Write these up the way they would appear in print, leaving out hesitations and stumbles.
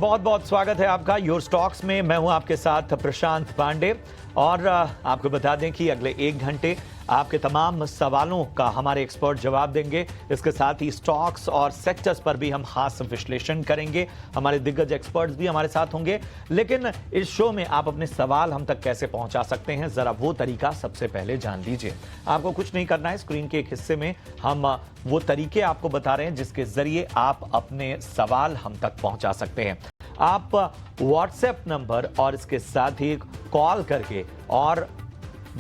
बहुत बहुत स्वागत है आपका योर स्टॉक्स में। मैं हूं आपके साथ प्रशांत पांडे और आपको बता दें कि अगले 1 घंटे आपके तमाम सवालों का हमारे एक्सपर्ट जवाब देंगे। इसके साथ ही स्टॉक्स और सेक्टर्स पर भी हम खास विश्लेषण करेंगे। हमारे दिग्गज एक्सपर्ट्स भी हमारे साथ होंगे। लेकिन इस शो में आप अपने सवाल हम तक कैसे पहुंचा सकते हैं, जरा वो तरीका सबसे पहले जान लीजिए। आपको कुछ नहीं करना है, स्क्रीन के एक हिस्से में हम वो तरीके आपको बता रहे हैं जिसके जरिए आप अपने सवाल हम तक पहुंचा सकते हैं। आप व्हाट्सएप नंबर और इसके साथ ही कॉल करके और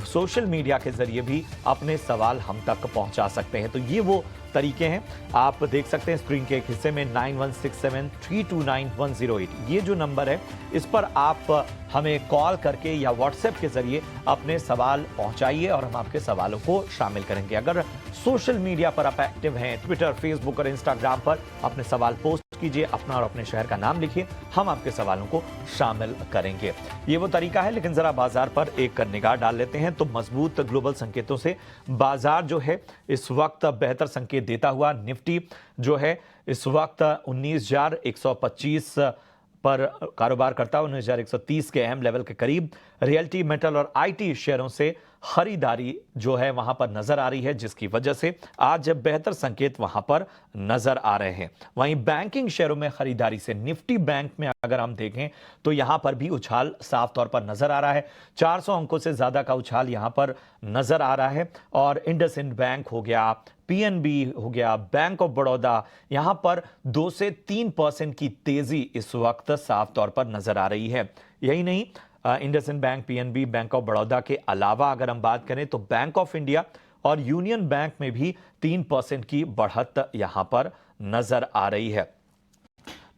सोशल मीडिया के जरिए भी अपने सवाल हम तक पहुंचा सकते हैं। तो ये वो तरीके हैं। आप देख सकते हैं स्क्रीन के एक हिस्से में 9167329108 ये जो नंबर है, इस पर आप हमें कॉल करके या व्हाट्सएप के जरिए अपने सवाल पहुंचाइए और हम आपके सवालों को शामिल करेंगे। अगर सोशल मीडिया पर आप एक्टिव हैं, ट्विटर, फेसबुक और इंस्टाग्राम पर अपने सवाल पोस्ट कीजिए, अपना और अपने शहर का नाम लिखिए, हम आपके सवालों को शामिल करेंगे। ये वो तरीका है। लेकिन जरा बाजार पर एक निगाह डाल लेते हैं तो मजबूत ग्लोबल संकेतों से बाजार जो है इस वक्त बेहतर संकेत देता हुआ। निफ्टी जो है इस वक्त 19,125 पर कारोबार करता है, 19,130 के अहम लेवल के करीब। रियल्टी, मेटल और आईटी शेयरों से खरीदारी जो है वहां पर नजर आ रही है, जिसकी वजह से आज बेहतर संकेत वहां पर नजर आ रहे हैं। वहीं बैंकिंग शेयरों में खरीदारी से निफ्टी बैंक में अगर हम देखें तो यहां पर भी उछाल साफ तौर पर नजर आ रहा है। 400 अंकों से ज्यादा का उछाल यहां पर नजर आ रहा है। और इंडसइंड बैंक हो गया, पीएनबी हो गया, बैंक ऑफ बड़ौदा, यहां पर 2 से 3% की तेजी इस वक्त साफ तौर पर नजर आ रही है। यही नहीं, IndusInd bank, PNB, bank of Baroda के अलावा अगर हम बात करें तो बैंक ऑफ इंडिया और यूनियन बैंक में भी 3% की बढ़त यहां पर नजर आ रही है।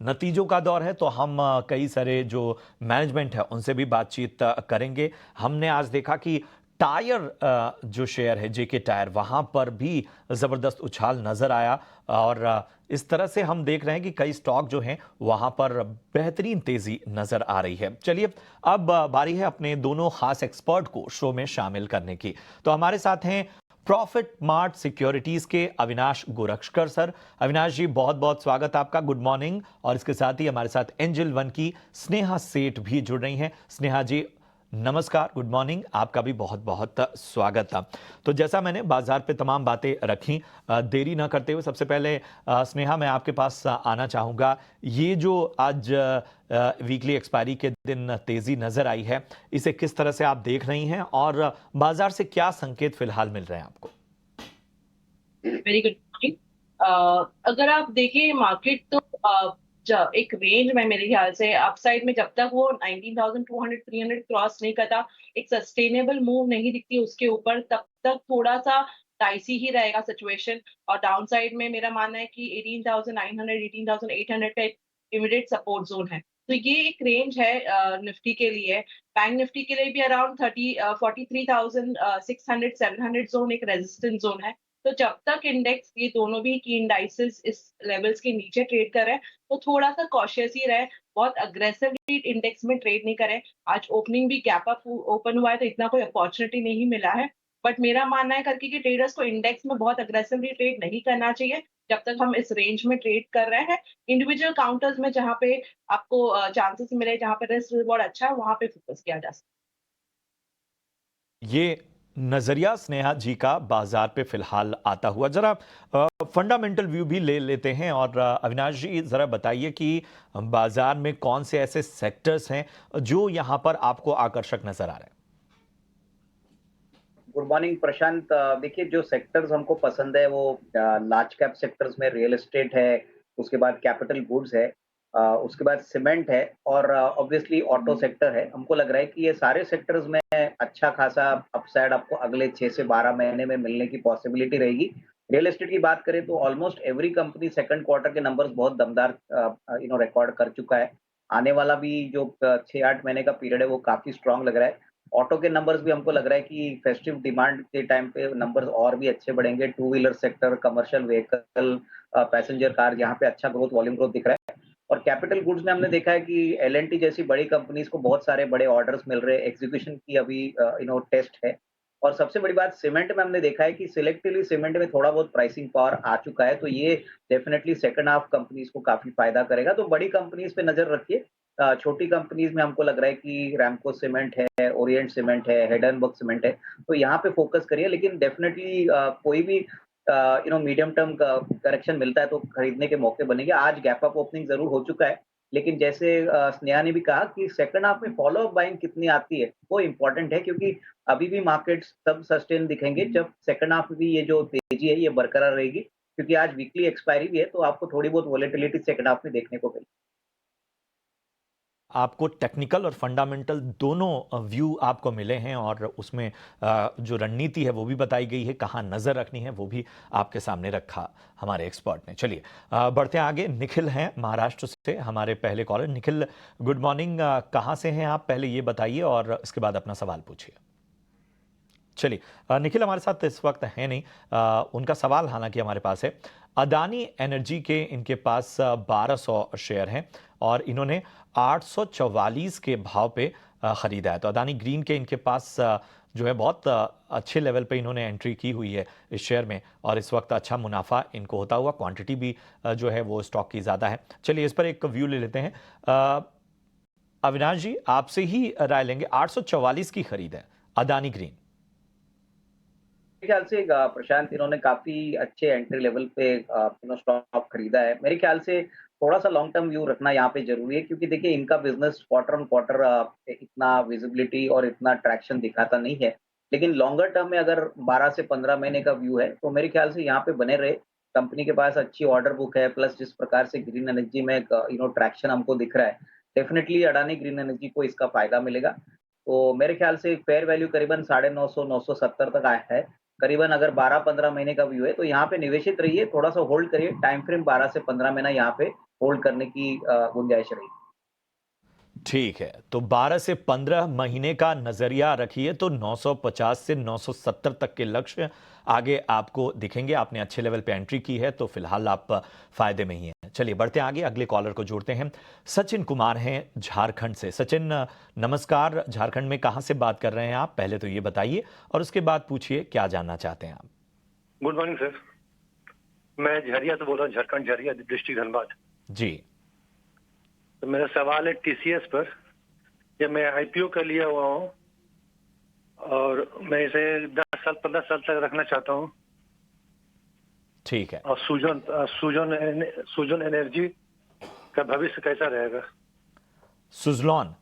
नतीजों का दौर है तो हम कई सारे जो मैनेजमेंट है उनसे भी बातचीत करेंगे। हमने आज देखा कि टायर जो शेयर है जेके टायर, वहां पर भी जबरदस्त उछाल नजर आया और इस तरह से हम देख रहे हैं कि कई स्टॉक जो हैं वहां पर बेहतरीन तेजी नजर आ रही है। चलिए अब बारी है अपने दोनों खास एक्सपर्ट को शो में शामिल करने की। तो हमारे साथ हैं प्रॉफिट मार्ट सिक्योरिटीज के अविनाश गोरक्षकर सर। अविनाश जी, बहुत बहुत स्वागत आपका, गुड मॉर्निंग। और इसके साथ ही हमारे साथ एंजल वन की स्नेहा सेठ भी जुड़ रही हैं। स्नेहा जी नमस्कार, गुड मॉर्निंग, आपका भी बहुत बहुत स्वागत था। तो जैसा मैंने बाजार पे तमाम बातें रखी, देरी ना करते हुए सबसे पहले स्नेहा मैं आपके पास आना चाहूँगा। ये जो आज वीकली एक्सपायरी के दिन तेजी नजर आई है, इसे किस तरह से आप देख रही हैं और बाजार से क्या संकेत फिलहाल मिल रहे हैं आपको? Very good morning. अगर आप देखें मार्केट तो एक रेंज में मेरे ख्याल से अपसाइड में जब तक वो 19,200 300 क्रॉस नहीं करता, एक सस्टेनेबल मूव नहीं दिखती उसके ऊपर, तब तक थोड़ा सा डाइसी ही रहेगा सिचुएशन। और डाउन साइड में मेरा मानना है कि 18,900 18,800 का इमीडिएट सपोर्ट जोन है। तो ये एक रेंज है निफ्टी के लिए। बैंक निफ्टी के लिए भी अराउंड 43,600 700 जोन एक रेजिस्टेंस जोन है। तो जब तक इंडेक्स, ये दोनों भी की इंडाइसेस इस लेवल्स के नीचे ट्रेड कर रहे हैं, तो थोड़ा सा कॉशियस ही रहे, बहुत अग्रेसिवली इंडेक्स में ट्रेड नहीं करें। आज ओपनिंग भी गैप अप ओपन हुआ है तो इतना कोई अपॉर्चुनिटी नहीं मिला है। बट मेरा मानना है करके कि ट्रेडर्स को इंडेक्स में बहुत अग्रेसिवली ट्रेड नहीं करना चाहिए जब तक हम इस रेंज में ट्रेड कर रहे हैं। इंडिविजुअल काउंटर्स में जहाँ पे आपको चांसेस मिले, जहाँ पे रिस्क रिवॉर्ड अच्छा है, वहां पे फोकस किया जा सकता ये नजरिया स्नेहा जी का बाजार पे फिलहाल आता हुआ। जरा फंडामेंटल व्यू भी ले लेते हैं और अविनाश जी जरा बताइए कि बाजार में कौन से ऐसे सेक्टर्स हैं जो यहां पर आपको आकर्षक नजर आ रहे हैं? गुड मॉर्निंग प्रशांत। देखिए, जो सेक्टर्स हमको पसंद है वो लार्ज कैप सेक्टर्स में रियल एस्टेट है, उसके बाद कैपिटल गुड्स है, उसके बाद सीमेंट है और ऑब्वियसली ऑटो सेक्टर है। हमको लग रहा है कि ये सारे सेक्टर्स में अच्छा खासा अपसाइड आपको अगले 6 से 12 महीने में मिलने की पॉसिबिलिटी रहेगी। रियल एस्टेट की बात करें तो almost every company second quarter के नंबर्स बहुत दमदार रिकॉर्ड कर चुका है। आने वाला भी जो 6-8 महीने का पीरियड है वो काफी स्ट्रांग लग रहा है। ऑटो के नंबर्स भी हमको लग रहा है कि फेस्टिव डिमांड के टाइम पे नंबर्स और भी अच्छे बढ़ेंगे। Two wheeler sector, commercial vehicle, passenger car, यहाँ पे अच्छा ग्रोथ, वॉल्यूम ग्रोथ दिख रहा है। और कैपिटल गुड्स में हमने देखा है कि एल&टी जैसी बड़ी कंपनीज को बहुत सारे बड़े ऑर्डर्स मिल रहे हैं। एग्जीक्यूशन की अभी टेस्ट है। और सबसे बड़ी बात सीमेंट में हमने देखा है कि सिलेक्टिवली सीमेंट में थोड़ा बहुत प्राइसिंग पावर आ चुका है, तो ये डेफिनिटली सेकंड हाफ कंपनीज को काफ़ी फ़ायदा करेगा। तो बड़ी कंपनीज पे नज़र रखिए। छोटी कंपनीज में हमको लग रहा है कि रैमको सीमेंट है, ओरिएंट सीमेंट है, हिंडनबर्ग सीमेंट है, तो यहाँ पे फ़ोकस करिए। लेकिन डेफिनिटली कोई भी मीडियम टर्म का करेक्शन मिलता है तो खरीदने के मौके बनेंगे। आज गैप अप ओपनिंग ज़रूर हो चुका है, लेकिन जैसे स्नेहा ने भी कहा कि सेकंड हाफ में फॉलो अप बाइंग कितनी आती है, वो इम्पोर्टेंट है, क्योंकि अभी भी मार्केट्स तब सस्टेन दिखेंगे जब सेकंड हाफ में भी ये जो तेज़ी है ये बरकरार रहेगी, क्योंकि आज वीकली एक्सपायरी भी है, तो आपको थोड़ी बहुत वॉलेटिलिटी सेकंड हाफ में देखने को मिलेगी। आपको टेक्निकल और फंडामेंटल दोनों व्यू आपको मिले हैं और उसमें जो रणनीति है वो भी बताई गई है, कहाँ नज़र रखनी है वो भी आपके सामने रखा हमारे एक्सपर्ट ने। चलिए बढ़ते हैं आगे। निखिल हैं महाराष्ट्र से हमारे पहले कॉलर। Nikhil, good morning. कहाँ से हैं आप, पहले ये बताइए और इसके बाद अपना सवाल पूछिए। चलिए निखिल हमारे साथ इस वक्त है नहीं, उनका सवाल हालांकि हमारे पास है। अदानी एनर्जी के इनके पास 1200 शेयर हैं और इन्होंने 844 के भाव पे खरीदा है। तो अदानी ग्रीन के इनके पास जो है बहुत अच्छे लेवल पे इन्होंने एंट्री की हुई है इस शेयर में और इस वक्त अच्छा मुनाफा इनको होता हुआ, क्वांटिटी भी जो है वो स्टॉक की ज़्यादा है। चलिए इस पर एक व्यू ले लेते हैं। अविनाश जी, आपसे ही राय लेंगे। 844 की खरीद है अदानी ग्रीन। मेरे ख्याल से प्रशांत, इन्होंने काफ़ी अच्छे एंट्री लेवल पे स्टॉक खरीदा है। मेरे ख्याल से थोड़ा-सा लॉन्ग टर्म व्यू रखना यहाँ पे ज़रूरी है, क्योंकि देखिए इनका बिज़नेस क्वार्टर ऑन क्वार्टर इतना विजिबिलिटी और इतना ट्रैक्शन दिखाता नहीं है। लेकिन लॉन्गर टर्म में अगर 12 से 15 महीने का व्यू है, तो मेरे ख्याल से यहाँ पे बने रहे। कंपनी के पास अच्छी ऑर्डर बुक है, प्लस जिस प्रकार से ग्रीन एनर्जी में ट्रैक्शन हमको दिख रहा है, डेफिनिटली अडानी ग्रीन एनर्जी को इसका फ़ायदा मिलेगा। तो मेरे ख्याल से फेयर वैल्यू करीबन 950 970 तक आया है। करीबन अगर 12-15 महीने का व्यू है तो यहाँ पे निवेशित रहिए, थोड़ा-सा होल्ड करिए, टाइम फ्रेम 12 से 15 महीना यहाँ पे होल्ड करने की गुंजाइश रहेगी। ठीक है, तो 12 से 15 महीने का नजरिया रखिए तो 950 से 970 तक के लक्ष्य आगे आपको दिखेंगे। आपने अच्छे लेवल पे एंट्री की है तो फिलहाल आप फायदे में ही हैं। चलिए बढ़ते हैं आगे, अगले कॉलर को जोड़ते हैं। सचिन कुमार हैं झारखंड से। सचिन नमस्कार। झारखंड में कहां से बात कर रहे हैं आप, पहले तो ये बताइए और उसके बाद पूछिए क्या जानना चाहते हैं आप। गुड मॉर्निंग सर, मैं झरिया से बोल रहा हूँ, झारखंड झरिया डिस्ट्रिक्ट धनबाद जी। तो मेरा सवाल है टीसीएस पर। ये मैं आईपीओ का लिया हुआ हूँ और मैं इसे 10 साल 15 साल तक रखना चाहता हूँ। ठीक है। और सुजन एनर्जी का भविष्य कैसा रहेगा? सुजलॉन।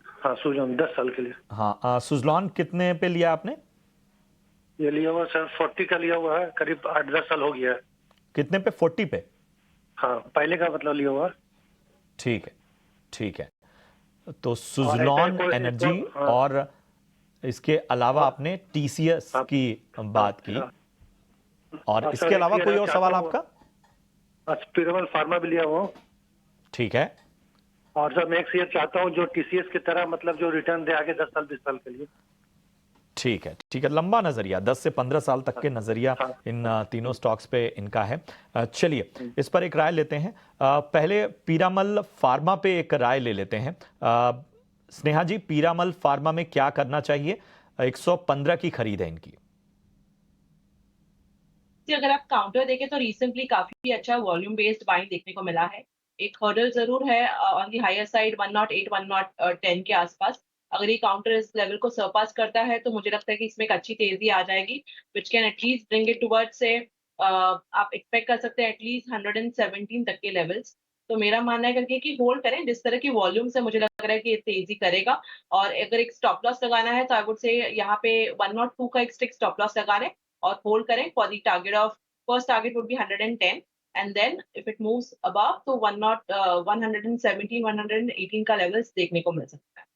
हाँ सुजन 10 साल के लिए। हाँ, सुजलॉन कितने पे लिया आपने? ये लिया हुआ सर 40 का लिया हुआ है, करीब 8-10 साल हो गया है। कितने पे? 40 पे? हाँ पहले का मतलब लिया हुआ। ठीक है, ठीक है। तो सुजलॉन एनर्जी हाँ। और इसके अलावा आपने टीसीएस की बात की और इसके अलावा कोई और सवाल आपका? पिरामल फार्मा भी लिया हुआ। ठीक है। और सर मैं एक शेयर चाहता हूँ जो टीसीएस की तरह मतलब जो रिटर्न दे आगे 10 साल 20 साल के लिए। ठीक है, ठीक है। लंबा नजरिया 10 से 15 साल तक के नजरिया इन तीनों स्टॉक्स पे इनका है। चलिए इस पर एक राय लेते हैं। पहले पीरामल फार्मा पे एक राय ले लेते हैं। स्नेहा जी, पीरामल फार्मा में क्या करना चाहिए? 115 की खरीद है इनकी। अगर आप काउंटर देखें तो रिसेंटली काफी अच्छा वॉल्यूम बेस्ड बाइंग देखने को मिला है। एक हर्डल जरूर है ऑन दी हायर साइड 108 110 के आसपास। अगर ये काउंटर इस लेवल को सरपास करता है तो मुझे लगता है कि इसमें एक अच्छी तेजी आ जाएगी, which can at least bring it towards से आप एक्सपेक्ट कर सकते हैं एटलीस्ट 117 तक के लेवल्स। तो मेरा मानना है करके कि होल्ड करें, जिस तरह की वॉल्यूम से मुझे लग रहा है कि ये तेजी करेगा। और अगर एक स्टॉप लॉस लगाना है तो आई वुड से यहाँ पे 102 का एक स्ट्रिक्ट स्टॉप लॉस लगा लें और होल्ड करें for the target of first target would be 110, and then if it moves above तो 117 118 का लेवल्स देखने को मिल सकता है।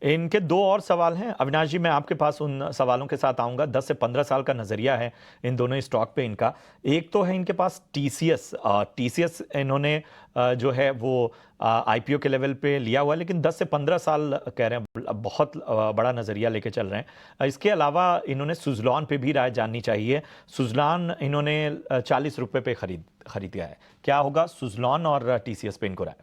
इनके दो और सवाल हैं अविनाश जी, मैं आपके पास उन सवालों के साथ आऊंगा। 10 से 15 साल का नजरिया है इन दोनों स्टॉक पे इनका। एक तो है इनके पास टीसीएस। टीसीएस इन्होंने जो है वो आईपीओ के लेवल पे लिया हुआ है, लेकिन 10 से 15 साल कह रहे हैं, बहुत बड़ा नजरिया लेके चल रहे हैं। इसके अलावा इन्होंने सुजलॉन पे भी राय जाननी चाहिए। सुजलॉन इन्होंने 40 रुपए पे खरीद दिया है। क्या होगा सुजलॉन और टीसीएस पे इनको राय?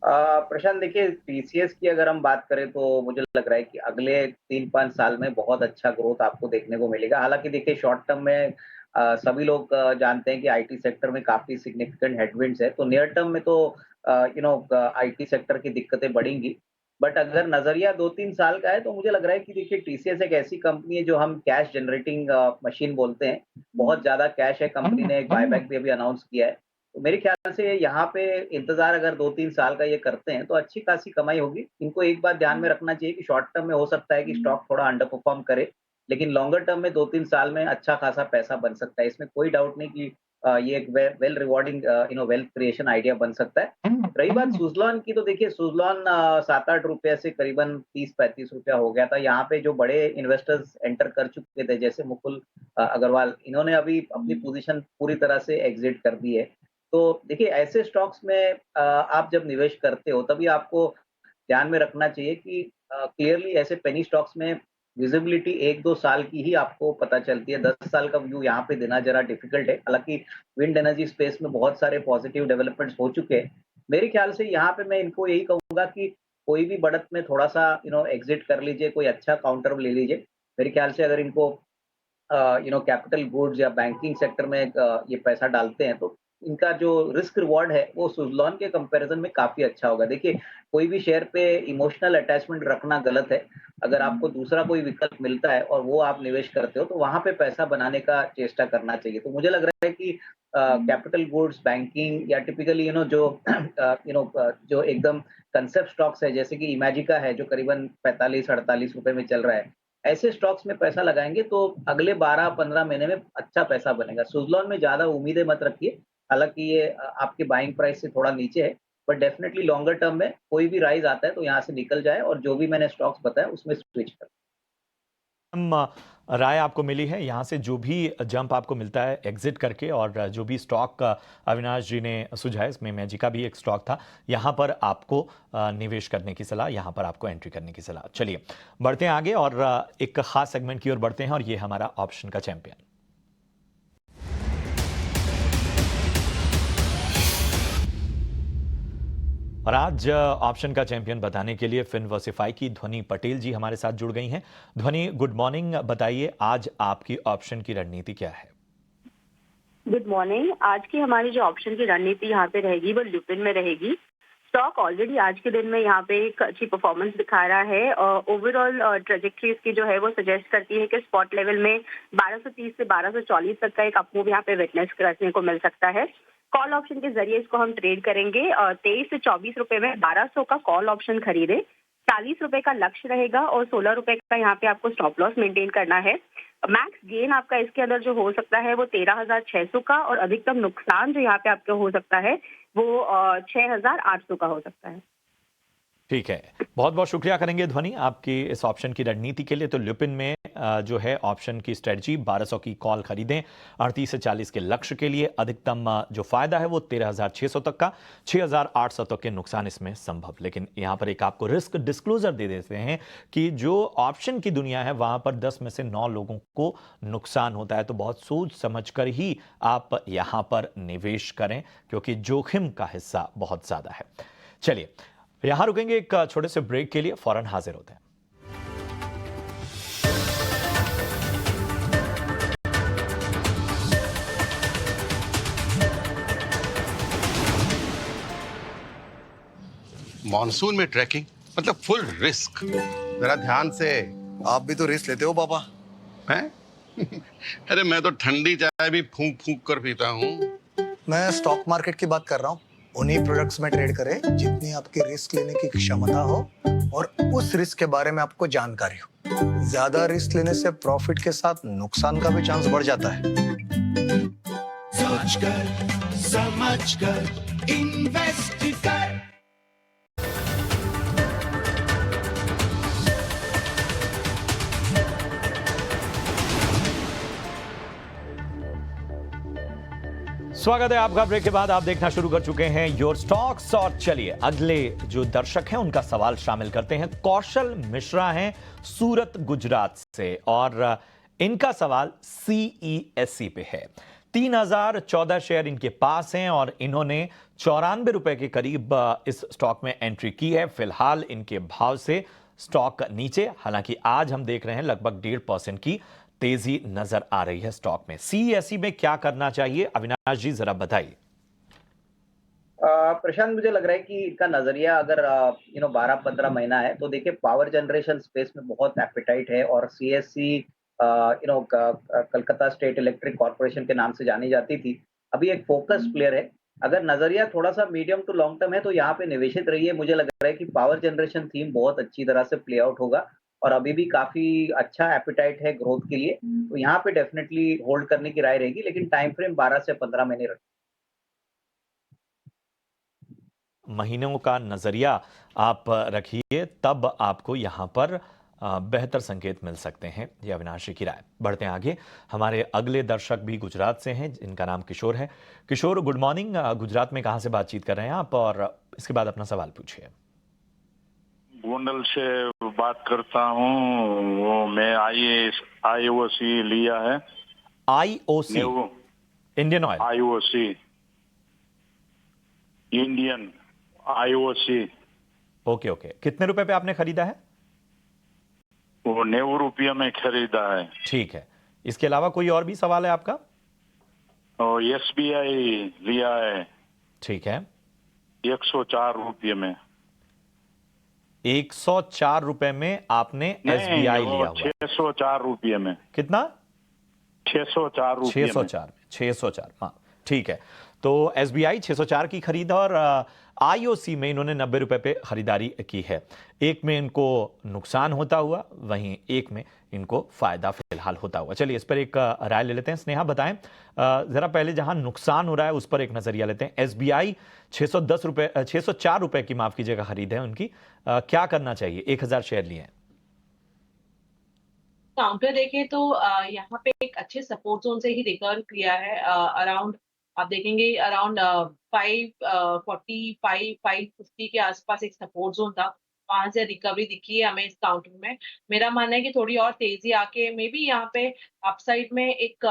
प्रशांत देखिए, टीसीएस की अगर हम बात करें तो मुझे लग रहा है कि अगले 3-5 साल में बहुत अच्छा ग्रोथ आपको देखने को मिलेगा। हालाँकि देखिए शॉर्ट टर्म में सभी लोग जानते हैं कि आईटी सेक्टर में काफ़ी सिग्निफिकेंट हेडविंड्स है, तो नियर टर्म में तो आईटी सेक्टर की दिक्कतें बढ़ेंगी। बट अगर नज़रिया 2-3 साल का है तो मुझे लग रहा है कि देखिए टीसीएस एक ऐसी कंपनी है जो हम कैश जनरेटिंग मशीन बोलते हैं। बहुत ज़्यादा कैश है, कंपनी ने एक बायबैक भी अभी अनाउंस किया है। तो मेरे ख्याल से यहाँ पे इंतज़ार अगर 2-3 साल का ये करते हैं, तो अच्छी खासी कमाई होगी। इनको एक बात ध्यान में रखना चाहिए कि शॉर्ट टर्म में हो सकता है कि स्टॉक थोड़ा अंडर परफ़ॉर्म करे, लेकिन लॉन्गर टर्म में 2-3 साल में अच्छा खासा पैसा बन सकता है। इसमें कोई डाउट नहीं कि ये एक well rewarding wealth creation idea बन सकता है। रही बात सुज़लॉन की, तो देखिए सुज़लॉन ₹7-8 से करीबन ₹30-35 हो गया था। यहाँ पे जो बड़े इन्वेस्टर्स एंटर कर चुके थे, जैसे मुकुल अग्रवाल, इन्होंने अभी अपनी पोज़ीशन पूरी तरह से एग्ज़िट कर दी है। तो देखिए ऐसे स्टॉक्स में आप जब निवेश करते हो तभी आपको ध्यान में रखना चाहिए कि क्लियरली ऐसे पेनी स्टॉक्स में विजिबिलिटी 1-2 साल की ही आपको पता चलती है। 10 साल का व्यू यहाँ पे देना ज़रा डिफ़िकल्ट है। हालाँकि विंड एनर्जी स्पेस में बहुत सारे पॉजिटिव डेवलपमेंट्स हो चुके हैं। मेरे ख्याल से यहाँ पे मैं इनको यही कहूँगा कि कोई भी बढ़त में थोड़ा-सा एग्ज़िट कर लीजिए, कोई अच्छा काउंटर ले लीजिए। मेरे ख्याल से अगर इनको कैपिटल गुड्स या बैंकिंग सेक्टर में ये पैसा डालते हैं तो इनका जो रिस्क रिवॉर्ड है वो सुज़लॉन के कंपैरिजन में काफ़ी अच्छा होगा। देखिए, कोई भी शेयर पे इमोशनल अटैचमेंट रखना गलत है। अगर आपको दूसरा कोई विकल्प मिलता है और वो आप निवेश करते हो तो वहाँ पे पैसा बनाने का चेष्टा करना चाहिए। तो मुझे लग रहा है कि कैपिटल गुड्स, बैंकिंग या टिपिकली जो जो एकदम कंसेप्ट स्टॉक्स है, जैसे कि इमेजिका है जो करीबन ₹45-48 में चल रहा है। ऐसे स्टॉक्स में पैसा लगाएँगे तो अगले 12-15 महीने में अच्छा पैसा बनेगा। सुज़लॉन में ज़्यादा उम्मीदें मत रखिए, हालाँकि ये आपके बाइंग प्राइस से थोड़ा नीचे है, बट डेफिनिटली लॉन्गर टर्म में कोई भी राइज़ आता है तो यहाँ से निकल जाए और जो भी मैंने स्टॉक्स बताए उसमें स्विच करें। हम राय आपको मिली है यहाँ से जो भी जंप आपको मिलता है एग्जिट करके, और जो भी स्टॉक अविनाश जी ने सुझाया इसमें मैजिका भी एक स्टॉक था, यहाँ पर आपको निवेश करने की सलाह, यहाँ पर आपको एंट्री करने की सलाह। चलिए बढ़ते हैं आगे और एक खास सेगमेंट की ओर बढ़ते हैं, और ये हमारा ऑप्शन का चैंपियन। और आज ऑप्शन का चैंपियन बताने के लिए फिनवर्सिफाई की ध्वनि पटेल जी हमारे साथ जुड़ गई हैं। ध्वनि, गुड मॉर्निंग। बताइए आज आपकी ऑप्शन की रणनीति क्या है? Good morning. आज की हमारी जो ऑप्शन की रणनीति यहाँ पे रहेगी वो लुपिन में रहेगी। स्टॉक ऑलरेडी आज के दिन में यहाँ पे एक अच्छी परफॉर्मेंस दिखा रहा है। ओवरऑल ट्रेजेक्ट्री इसकी जो है वो सजेस्ट करती है कि स्पॉट लेवल में 1230 से 1240 तक का एक अपमूव यहाँ पे विटनेस करने को मिल सकता है। कॉल ऑप्शन के जरिए इसको हम ट्रेड करेंगे। 23 से 24 रुपए में 1200 का कॉल ऑप्शन खरीदे। 40 रुपए का लक्ष्य रहेगा और 16 रुपए का यहाँ पे आपको स्टॉप लॉस मेंटेन करना है। मैक्स गेन आपका इसके अंदर जो हो सकता है वो 13,600 का, और अधिकतम नुकसान जो यहाँ पे आपका हो सकता है वो 6,800 का हो सकता है। ठीक है, बहुत बहुत शुक्रिया करेंगे ध्वनि आपकी इस ऑप्शन की रणनीति के लिए। तो लुपिन में जो है ऑप्शन की स्ट्रेटजी 1200 की कॉल खरीदें, 38 से 40 के लक्ष्य के लिए, अधिकतम जो फायदा है वो 13,600 तक का, 6,800 तक के नुकसान इसमें संभव। लेकिन यहाँ पर एक आपको रिस्क डिस्क्लोजर दे देते हैं कि जो ऑप्शन की दुनिया है वहां पर 10 में से 9 लोगों को नुकसान होता है, तो बहुत सोच समझ कर ही आप यहाँ पर निवेश करें क्योंकि जोखिम का हिस्सा बहुत ज्यादा है। चलिए यहां रुकेंगे एक छोटे से ब्रेक के लिए, फौरन हाजिर होते हैं। मॉनसून में ट्रैकिंग मतलब फुल रिस्क। जरा ध्यान से, आप भी तो रिस्क लेते हो पापा। हैं? अरे मैं तो ठंडी चाय भी फूंक फूंक कर पीता हूँ। मैं स्टॉक मार्केट की बात कर रहा हूँ। उन्हीं प्रोडक्ट्स में ट्रेड करें जितनी आपकी रिस्क लेने की क्षमता हो और उस रिस्क के बारे में आपको जानकारी हो। ज्यादा रिस्क लेने से प्रॉफिट के साथ नुकसान का भी चांस बढ़ जाता है। सोचकर समझकर इन्वेस्ट कर। स्वागत है आपका। ब्रेक के बाद आप देखना शुरू कर चुके हैं योर स्टॉक्स, और चलिए अगले जो दर्शक हैं उनका सवाल शामिल करते हैं। कौशल मिश्रा हैं सूरत गुजरात से, और इनका सवाल CESC पे है। 3014 शेयर इनके पास हैं और इन्होंने 94 रुपए के करीब इस स्टॉक में एंट्री की है। फिलहाल इनके भाव से स्टॉक नीचे, हालांकि आज हम देख रहे हैं लगभग 1.5% की तेजी नजर आ रही है स्टॉक में। सीईएसई में क्या करना चाहिए, अविनाश जी जरा बताइए। प्रशांत, मुझे लग रहा है कि इनका नजरिया अगर 12-15 महीना है तो देखिए पावर जनरेशन स्पेस में बहुत एपेटाइट है और CSC Calcutta state electric corporation के नाम से जानी जाती थी, अभी एक फोकस प्लेयर है। अगर नजरिया थोड़ा सा मीडियम टू लॉन्ग टर्म है तो यहाँ पे निवेशित रहिए। मुझे लग रहा है कि पावर जनरेशन थीम बहुत अच्छी तरह से प्ले आउट होगा और अभी भी काफी अच्छा एपेटाइट है ग्रोथ के लिए, तो यहाँ पे डेफिनेटली होल्ड करने की राय रहेगी, लेकिन टाइम फ्रेम 12 से 15 महीने रखें। महीनों का नजरिया आप रखिए, तब आपको यहां पर बेहतर संकेत मिल सकते हैं। ये अविनाश जी की राय। बढ़ते हैं आगे। हमारे अगले दर्शक भी गुजरात से हैं, जिनका नाम किशोर है। किशोर, गुड मॉर्निंग। गुजरात में कहां से बातचीत कर रहे हैं आप और इसके बाद अपना सवाल पूछिए। गोंडल से बात करता हूँ। वो मैं आईओसी लिया है। IOC Indian oil? IOC Indian IOC. Okay, कितने रुपए पे आपने खरीदा है? वो 90 रुपये में खरीदा है। ठीक है। इसके अलावा कोई और भी सवाल है आपका? और एसबीआई लिया है। ठीक है। 104 रुपये में। 104 रुपए में आपने एसबीआई लिया हुआ? 604 रुपये में। कितना? 604 रुपये। 604। हाँ, ठीक है। तो एसबीआई 604 की खरीद और आईओसी में इन्होंने 90 रुपए पे खरीदारी की है। एक में इनको नुकसान होता हुआ, वहीं एक में इनको फायदा फिलहाल होता हुआ। चलिए इस पर एक राय ले लेते हैं। स्नेहा बताएं जरा, पहले जहां नुकसान हो रहा है उस पर एक नजरिया लेते हैं। एसबीआई 604 रुपए की, माफ कीजिएगा, खरीद है उनकी। क्या करना चाहिए? 1000 शेयर लिए हैं। काउंटर देखें तो यहाँ पे एक अच्छे सपोर्ट जोन से ही रिकवर किया है। अराउंड आप देखेंगे अराउंड 545 550 के आसपास एक सपोर्ट जोन था, वहां से रिकवरी दिखी है हमें इस काउंटर में। मेरा मानना है कि थोड़ी और तेजी आके मे बी यहाँ पे अपसाइड में एक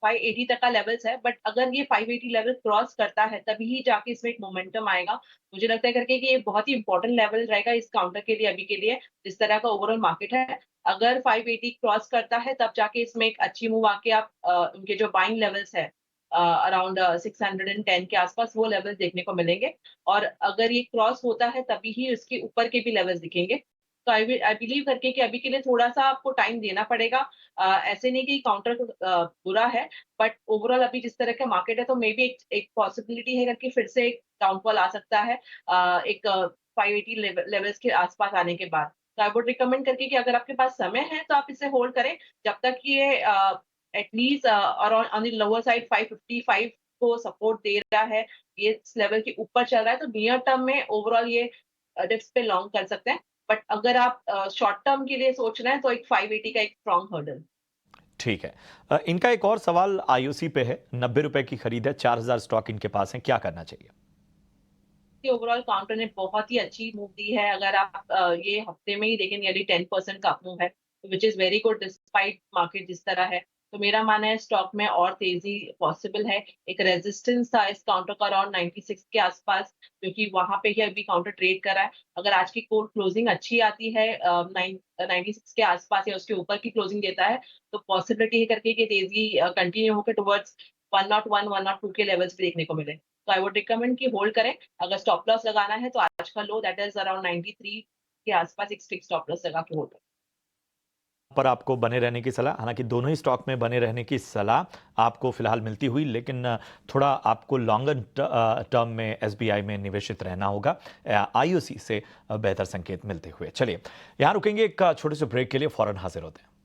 580 तक का लेवल्स है, बट अगर ये 580 लेवल क्रॉस करता है तभी ही जाके इसमें एक मोमेंटम आएगा। मुझे लगता है करके कि ये बहुत ही इंपॉर्टेंट लेवल रहेगा इस काउंटर के लिए अभी के लिए, जिस तरह का ओवरऑल मार्केट है। अगर 580 क्रॉस करता है तब जाके इसमें एक अच्छी मूव आके आप उनके जो बाइंग लेवल्स है अराउंड 610 के आसपास वो लेवल देखने को मिलेंगे, और अगर ये क्रॉस होता है तभी ही इसके ऊपर के भी लेवल्स दिखेंगे। तो आई बिलीव करके कि अभी के लिए थोड़ा सा आपको टाइम देना पड़ेगा। ऐसे नहीं कि काउंटर बुरा है, बट ओवरऑल अभी जिस तरह का मार्केट है तो मे बी एक पॉसिबिलिटी है कि फिर से एक डाउनफॉल आ सकता है एक 580 लेवल्स के आसपास आने के बाद। तो आई वुड रिकमेंड करके कि अगर आपके पास समय है तो आप इसे होल्ड करें जब तक ये at least around on the lower side 555 को सपोर्ट दे रहा है, ये इस लेवल के ऊपर चल रहा है, तो नियर टर्म में ओवरऑल ये डिप्स पे लॉन्ग कर सकते हैं। बट अगर आप शॉर्ट टर्म के लिए सोच रहे हैं तो एक 580 का एक स्ट्रॉन्ग हर्डल। ठीक है। इनका एक और सवाल आईओसी पे है। 90 रुपए की खरीद है, 4000 स्टॉक इनके पास है, क्या करना चाहिए? ओवरऑल काउंटर ने बहुत ही अच्छी मूव दी है। अगर आप ये हफ्ते में ही देखें नियरली 10% का अप मूव है, which is very good despite market जिस तरह है। तो मेरा मानना है स्टॉक में और तेजी पॉसिबल है। एक रेजिस्टेंस था इस काउंटर का अराउंड 96 के आसपास, क्योंकि वहां पे ही अभी काउंटर ट्रेड कर रहा है। अगर आज की कोर क्लोजिंग अच्छी आती है 96 के आसपास या उसके ऊपर की क्लोजिंग देता है तो पॉसिबिलिटी है करके कि तेजी कंटिन्यू होकर टुवर्ड्स 101 102 के लेवल्स पे देखने को मिले। तो आई वुड रिकमेंड कि होल्ड करें। अगर स्टॉप लॉस लगाना है तो आज का लो दैट इज अराउंड 93 के आसपास एक स्ट्रिक्ट स्टॉप लॉस लगा के होल्ड करें। पर आपको बने रहने की सलाह, हालांकि दोनों ही स्टॉक में बने रहने की सलाह आपको फिलहाल मिलती हुई, लेकिन थोड़ा आपको लॉन्गर टर्म में एसबीआई में निवेशित रहना होगा आईओसी से बेहतर संकेत मिलते हुए। चलिए यहां रुकेंगे एक छोटे से ब्रेक के लिए, फौरन हाजिर होते हैं।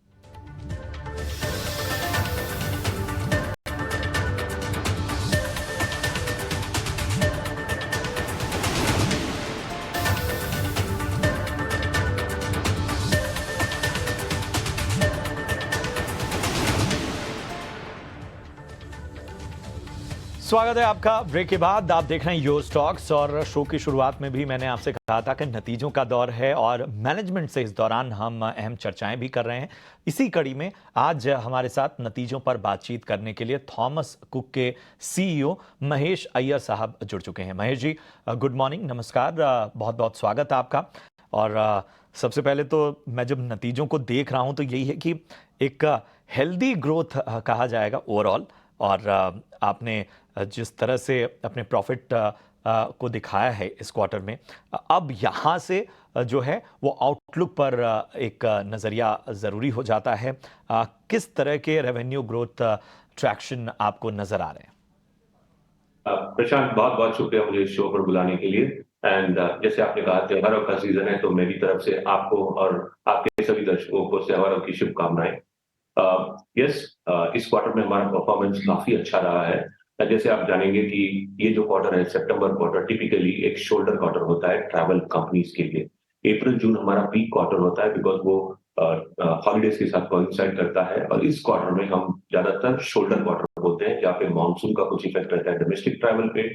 स्वागत है आपका ब्रेक के बाद। आप देख रहे हैं योर स्टॉक्स और शो की शुरुआत में भी मैंने आपसे कहा था कि नतीजों का दौर है और मैनेजमेंट से इस दौरान हम अहम चर्चाएं भी कर रहे हैं। इसी कड़ी में आज हमारे साथ नतीजों पर बातचीत करने के लिए थॉमस कुक के सीईओ महेश अय्यर साहब जुड़ चुके हैं। महेश जी, गुड मॉर्निंग, नमस्कार, बहुत बहुत स्वागत है आपका। और सबसे पहले तो मैं जब नतीजों को देख रहा हूं तो यही है कि एक हेल्दी ग्रोथ कहा जाएगा ओवरऑल, और आपने जिस तरह से अपने प्रॉफिट को दिखाया है इस क्वार्टर में, अब यहाँ से जो है वो आउटलुक पर एक नज़रिया ज़रूरी हो जाता है। किस तरह के रेवेन्यू ग्रोथ ट्रैक्शन आपको नज़र आ रहे हैं? प्रशांत, बहुत बहुत शुक्रिया मुझे इस शो पर बुलाने के लिए। एंड जैसे आपने कहा त्योहारों का सीजन है, तो मेरी तरफ से आपको और आपके सभी दर्शकों को त्योहारों की शुभकामनाएं। इस क्वार्टर में हमारा परफॉर्मेंस काफी अच्छा रहा है। जैसे आप जानेंगे कि ये जो क्वार्टर है, सितंबर क्वार्टर, टिपिकली एक शोल्डर क्वार्टर होता है ट्रैवल कंपनीज के लिए। अप्रैल जून हमारा पीक क्वार्टर होता है बिकॉज वो हॉलीडेज के साथ कोइंसाइड करता है। और इस क्वार्टर में हम ज्यादातर शोल्डर क्वार्टर बोलते हैं, जहाँ पे मानसून का कुछ इफेक्ट रहता है डोमेस्टिक ट्रैवल पे।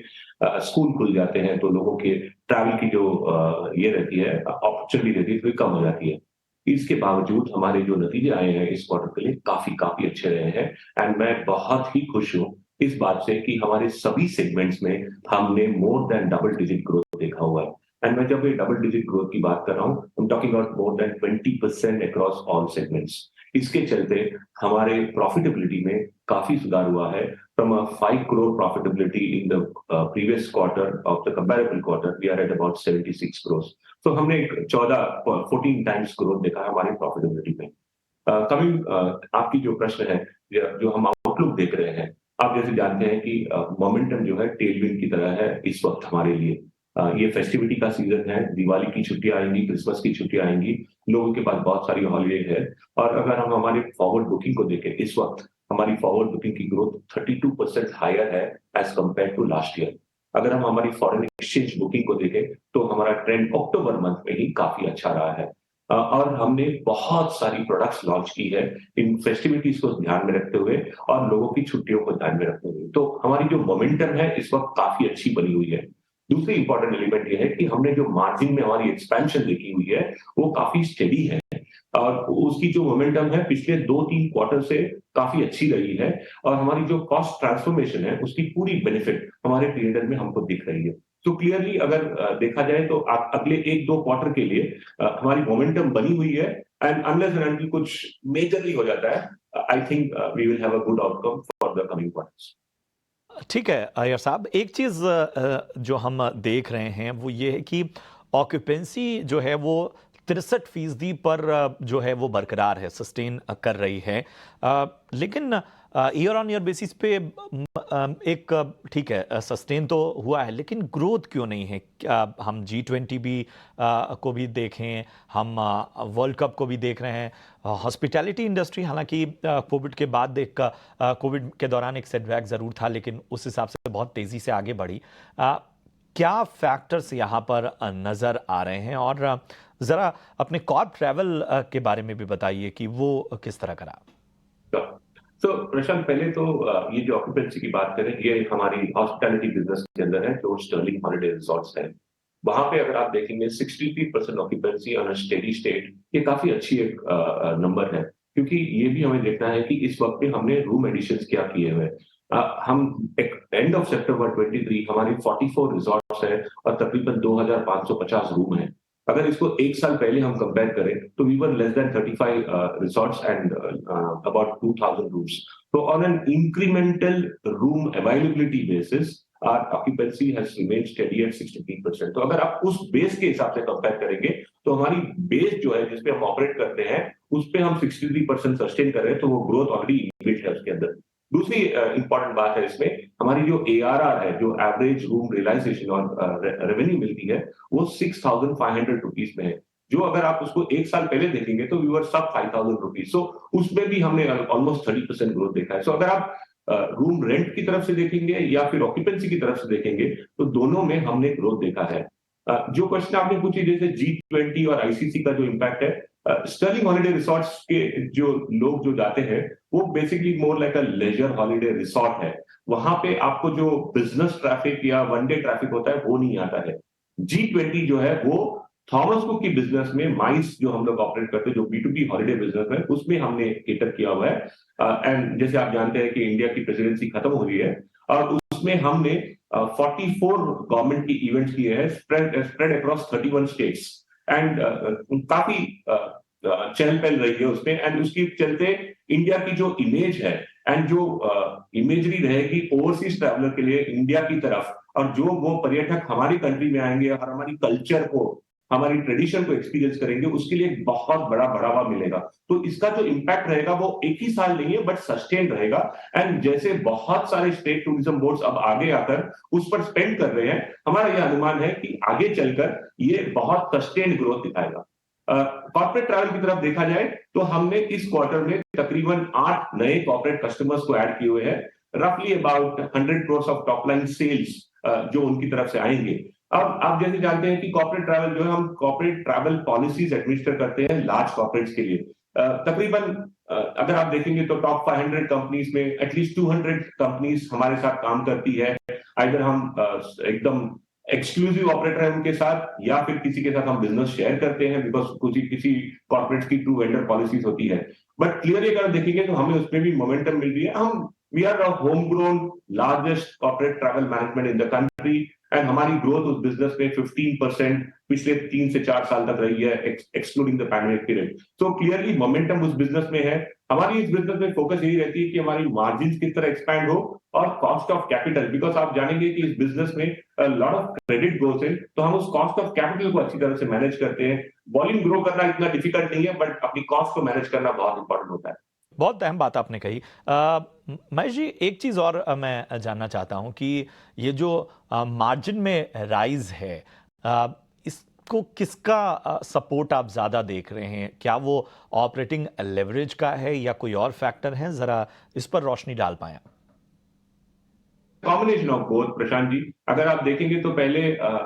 स्कूल खुल जाते हैं तो लोगों के ट्रैवल की जो ये रहती है, अपॉर्चुनिटी रहती है, तो कम हो जाती है। इसके बावजूद हमारे जो नतीजे आए हैं इस क्वार्टर के लिए काफी अच्छे रहे हैं। एंड मैं बहुत ही खुश हूँ इस बात से कि हमारे सभी सेगमेंट्स में हमने more than double digit growth देखा हुआ है। एंड मैं जब ये डबल डिजिट ग्रोथ की बात कर रहा हूँ, I'm talking about more than 20% across all segments। इसके चलते हमारे प्रॉफिटेबिलिटी में काफी सुधार हुआ है। From a 5 crore profitability in the previous quarter of the comparable quarter, we are at about 76 crores। तो हमने 14 टाइम्स ग्रोथ देखा है हमारी प्रॉफिटेबिलिटी में। आपकी जो प्रश्न है, जो हम आउटलुक देख रहे हैं, आप जैसे जानते हैं कि मोमेंटम जो है टेलविंड की तरह है इस वक्त हमारे लिए। ये फेस्टिविटी का सीजन है, दिवाली की छुट्टियां आएंगी, क्रिसमस की छुट्टियां आएंगी, लोगों के पास बहुत सारी हॉलीडे है। और अगर हम हमारे फॉरवर्ड बुकिंग को देखें, इस वक्त हमारी फॉरवर्ड बुकिंग की ग्रोथ 32% हायर है as compared to last year. अगर हम हमारी फॉरेन एक्सचेंज बुकिंग को देखें तो हमारा ट्रेंड अक्टूबर मंथ में ही काफी अच्छा रहा है। और हमने बहुत सारी प्रोडक्ट्स लॉन्च की है इन फेस्टिविटीज को ध्यान में रखते हुए और लोगों की छुट्टियों को ध्यान में रखते हुए। तो हमारी जो मोमेंटम है इस वक्त काफी अच्छी बनी हुई है। दूसरी इंपॉर्टेंट एलिमेंट ये है कि हमने जो मार्जिन में हमारी एक्सपेंशन देखी हुई है वो काफी स्टेडी है, और उसकी जो मोमेंटम है पिछले 2-3 क्वार्टर से काफी अच्छी रही है। और हमारी जो कॉस्ट ट्रांसफॉर्मेशन है उसकी पूरी बेनिफिट हमारे पीरियड में हमको दिख रही है। तो क्लियरली अगर देखा जाए तो आप अगले 1-2 क्वार्टर के लिए हमारी मोमेंटम बनी हुई है। एंड अनलेस एंड अनटिल कुछ मेजरली हो जाता है, I think we will have a good outcome for the coming quarters. ठीक है अय्यर साहब, एक चीज़ जो हम देख रहे हैं वो ये है कि ऑक्यूपेंसी जो है वो 63% पर जो है वो बरकरार है, सस्टेन कर रही है। लेकिन ईयर ऑन ईयर बेसिस पे एक ठीक है सस्टेन तो हुआ है, लेकिन ग्रोथ क्यों नहीं है? हम G20 भी को भी देखें, हम वर्ल्ड कप को भी देख रहे हैं, हॉस्पिटैलिटी इंडस्ट्री हालांकि कोविड के बाद एक कोविड के दौरान एक सेटबैक ज़रूर था, लेकिन उस हिसाब से बहुत तेज़ी से आगे बढ़ी। क्या फैक्टर्स यहाँ पर नज़र आ रहे हैं? और ज़रा अपने कॉर्प ट्रैवल के बारे में भी बताइए कि वो किस तरह करा। तो प्रशांत, पहले तो ये जो ऑक्यूपेंसी की बात करें, ये हमारी हॉस्पिटैलिटी बिजनेस के अंदर है, जो स्टर्लिंग हॉलिडे रिसॉर्ट्स है। वहां पे अगर आप देखेंगे 63% occupancy on a steady state, ये काफी अच्छी एक नंबर है। क्योंकि ये भी हमें देखना है कि इस वक्त पे हमने रूम एडिशंस क्या किए हुए। हम एंड ऑफ सितंबर 23 हमारी 44 रिसॉर्ट्स है और तकरीबन 2550 रूम है। अगर इसको एक साल पहले हम कंपेयर करें तो we were less than 35 resorts and about 2000 rooms. तो on an incremental room availability basis our occupancy has remained steady at 63%। तो अगर आप उस बेस के हिसाब से कंपेयर करेंगे तो हमारी बेस जो है जिसपे हम ऑपरेट करते हैं उस पे हम 63% सस्टेन कर रहे हैं, तो वो ग्रोथ ऑलरेडी इनबिल्ट है उसके अंदर। दूसरी इंपॉर्टेंट बात है इसमें, हमारी जो ARR है, जो एवरेज रूम रियलाइजेशन और रेवेन्यू मिलती है, वो 6500 रुपीज में है। जो अगर आप उसको एक साल पहले देखेंगे तो वी वर सब 5000 रुपीज। सो उसमें भी हमने ऑलमोस्ट 30% ग्रोथ देखा है। सो अगर आप रूम रेंट की तरफ से देखेंगे या फिर ऑक्यूपेंसी की तरफ से देखेंगे तो दोनों में हमने ग्रोथ देखा है। जो क्वेश्चन आपने पूछी जैसे G20 और ICC का जो इम्पैक्ट है, स्टर्लिंग हॉलिडे रिसॉर्ट्स के जो लोग जो जाते हैं वो basically more like a leisure holiday resort है। वहां पे आपको जो बिजनेस ट्रैफिक या वन डे ट्रैफिक होता है वो नहीं आता है। G20 जो है वो थॉमस कुक की बिजनेस में माइस जो हम लोग ऑपरेट करते हैं, जो B2B हॉलिडे बिजनेस है, उसमें हमने केटर किया हुआ है। एंड जैसे आप जानते हैं कि इंडिया की प्रेसिडेंसी खत्म हो रही है और उसमें हमने 44 गवर्नमेंट की इवेंट्स किए हैं स्प्रेड अक्रॉस 31 स्टेट्स एंड काफी चहल पहल रही है उसमें। एंड उसके चलते इंडिया की जो इमेज है एंड जो इमेजरी रहेगी ओवरसीज ट्रैवलर के लिए इंडिया की तरफ, और जो वो पर्यटक हमारी कंट्री में आएंगे और हमारी कल्चर को, हमारी ट्रेडिशन को एक्सपीरियंस करेंगे, उसके लिए एक बहुत बड़ा बढ़ावा मिलेगा। तो इसका जो इम्पैक्ट रहेगा वो एक ही साल नहीं है बट सस्टेन रहेगा। एंड जैसे बहुत सारे स्टेट टूरिज्म बोर्ड्स अब आगे आकर उस पर स्पेंड कर रहे हैं, हमारा यह अनुमान है कि आगे चलकर ये बहुत सस्टेन ग्रोथ दिखाएगा। कॉर्पोरेट ट्रैवल की तरफ देखा जाए तो हमने इस क्वार्टर में तकरीबन 8 नए कॉर्पोरेट कस्टमर्स को ऐड किए हुए हैं, रफली about 100 crores of top line sales जो उनकी तरफ से आएंगे। अब आप जैसे जानते हैं कि कॉर्पोरेट ट्रैवल जो है, हम कॉर्पोरेट ट्रैवल पॉलिसीज एडमिनिस्टर करते हैं लार्ज कॉर्पोरेट्स के लिए। तकरीबन अगर आप देखेंगे तो टॉप 500 कंपनीज में एटलीस्ट 200 कंपनीज हमारे साथ काम करती है। आइदर हम एकदम एक्सक्लूसिव ऑपरेटर है उनके साथ, या फिर किसी के साथ हम बिजनेस शेयर करते हैं, बिकॉज किसी कॉर्पोरेट्स की 2 वेंडर पॉलिसीज होती है। बट क्लियरली अगर देखेंगे तो हमें उसमें भी मोमेंटम मिल रही है। We are a home grown largest corporate travel management in the country and हमारी ग्रोथ उस बिजनेस में 15% पिछले 3 से 4 साल तक रही है, एक्सक्लूडिंग द पैंडेमिक पीरियड। तो क्लियरली मोमेंटम उस बिजनेस में है। हमारी इस बिजनेस में फोकस यही रहती है कि हमारी मार्जिन किस तरह एक्सपैंड हो और कॉस्ट ऑफ कैपिटल, बिकॉज आप जानेंगे कि इस बिजनेस में लॉट ऑफ क्रेडिट गोस इन, तो हम उस कॉस्ट ऑफ कैपिटल को अच्छी तरह से मैनेज करते हैं। वॉल्यूम ग्रो करना इतना डिफिकल्ट नहीं है, बट अपनी कॉस्ट को मैनेज करना बहुत इंपॉर्टेंट होता है। बहुत अहम बात आपने कही। महेश जी, एक चीज़ और मैं जानना चाहता हूं कि ये जो मार्जिन में राइज है, इसको किसका सपोर्ट आप ज़्यादा देख रहे हैं? क्या वो ऑपरेटिंग लेवरेज का है या कोई और फैक्टर है? ज़रा इस पर रोशनी डाल पाएं। Combination of both Prashant ji. अगर आप देखेंगे तो पहले